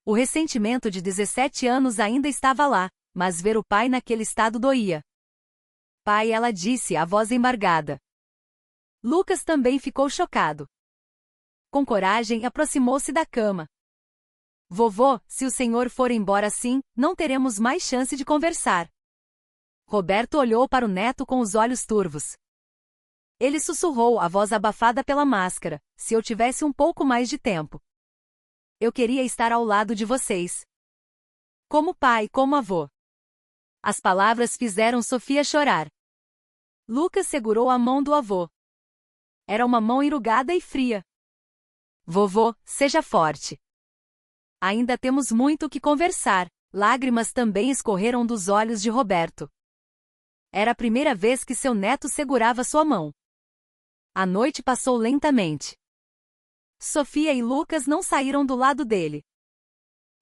O ressentimento de 17 anos ainda estava lá, mas ver o pai naquele estado doía. Pai, ela disse, a voz embargada. Lucas também ficou chocado. Com coragem, aproximou-se da cama. Vovô, se o senhor for embora assim, não teremos mais chance de conversar. Roberto olhou para o neto com os olhos turvos. Ele sussurrou, a voz abafada pela máscara: se eu tivesse um pouco mais de tempo. Eu queria estar ao lado de vocês. Como pai, como avô. As palavras fizeram Sofia chorar. Lucas segurou a mão do avô. Era uma mão enrugada e fria. Vovô, seja forte. Ainda temos muito o que conversar. Lágrimas também escorreram dos olhos de Roberto. Era a primeira vez que seu neto segurava sua mão. A noite passou lentamente. Sofia e Lucas não saíram do lado dele.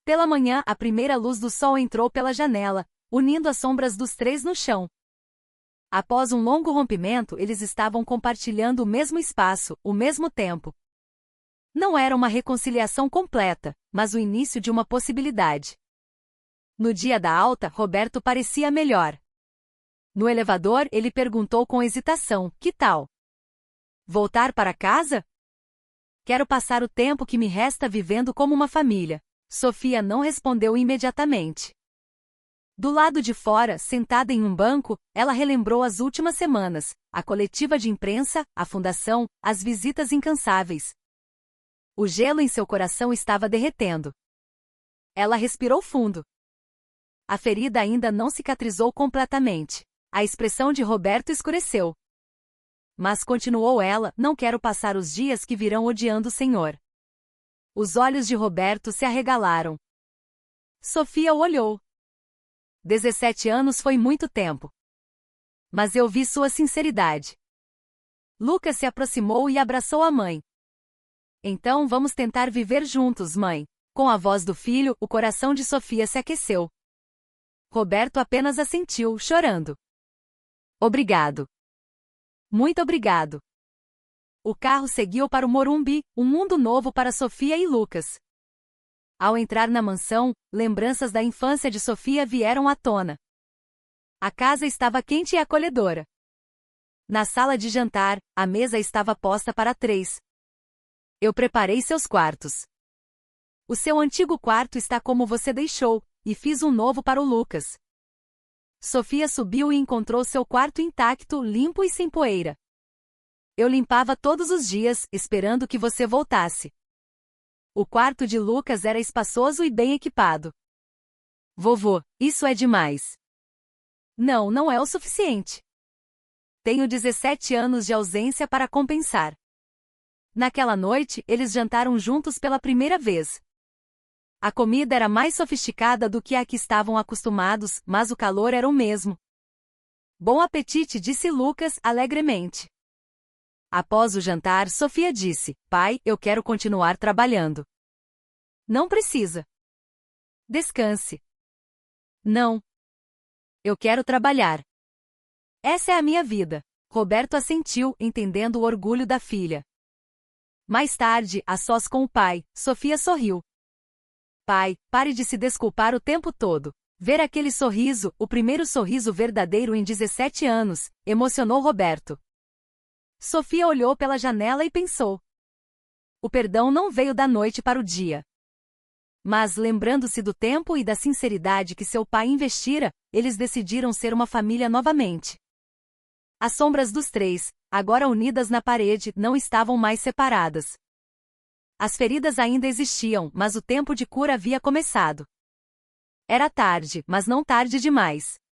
Pela manhã, a primeira luz do sol entrou pela janela, unindo as sombras dos três no chão. Após um longo rompimento, eles estavam compartilhando o mesmo espaço, o mesmo tempo. Não era uma reconciliação completa, mas o início de uma possibilidade. No dia da alta, Roberto parecia melhor. No elevador, ele perguntou com hesitação: que tal? Voltar para casa? Quero passar o tempo que me resta vivendo como uma família. Sofia não respondeu imediatamente. Do lado de fora, sentada em um banco, ela relembrou as últimas semanas, a coletiva de imprensa, a fundação, as visitas incansáveis. O gelo em seu coração estava derretendo. Ela respirou fundo. A ferida ainda não cicatrizou completamente. A expressão de Roberto escureceu. Mas continuou ela: não quero passar os dias que virão odiando o Senhor. Os olhos de Roberto se arregalaram. Sofia o olhou. 17 anos foi muito tempo. Mas eu vi sua sinceridade. Lucas se aproximou e abraçou a mãe. Então vamos tentar viver juntos, mãe. Com a voz do filho, o coração de Sofia se aqueceu. Roberto apenas assentiu, chorando. Obrigado. Muito obrigado. O carro seguiu para o Morumbi, um mundo novo para Sofia e Lucas. Ao entrar na mansão, lembranças da infância de Sofia vieram à tona. A casa estava quente e acolhedora. Na sala de jantar, a mesa estava posta para 3. Eu preparei seus quartos. O seu antigo quarto está como você deixou, e fiz um novo para o Lucas. Sofia subiu e encontrou seu quarto intacto, limpo e sem poeira. Eu limpava todos os dias, esperando que você voltasse. O quarto de Lucas era espaçoso e bem equipado. Vovô, isso é demais. Não, não é o suficiente. Tenho 17 anos de ausência para compensar. Naquela noite, eles jantaram juntos pela primeira vez. A comida era mais sofisticada do que a que estavam acostumados, mas o calor era o mesmo. Bom apetite, disse Lucas alegremente. Após o jantar, Sofia disse: pai, eu quero continuar trabalhando. Não precisa. Descanse. Não. Eu quero trabalhar. Essa é a minha vida. Roberto assentiu, entendendo o orgulho da filha. Mais tarde, a sós com o pai, Sofia sorriu. Pai, pare de se desculpar o tempo todo. Ver aquele sorriso, o primeiro sorriso verdadeiro em 17 anos, emocionou Roberto. Sofia olhou pela janela e pensou. O perdão não veio da noite para o dia. Mas, lembrando-se do tempo e da sinceridade que seu pai investira, eles decidiram ser uma família novamente. As sombras dos três, agora unidas na parede, não estavam mais separadas. As feridas ainda existiam, mas o tempo de cura havia começado. Era tarde, mas não tarde demais.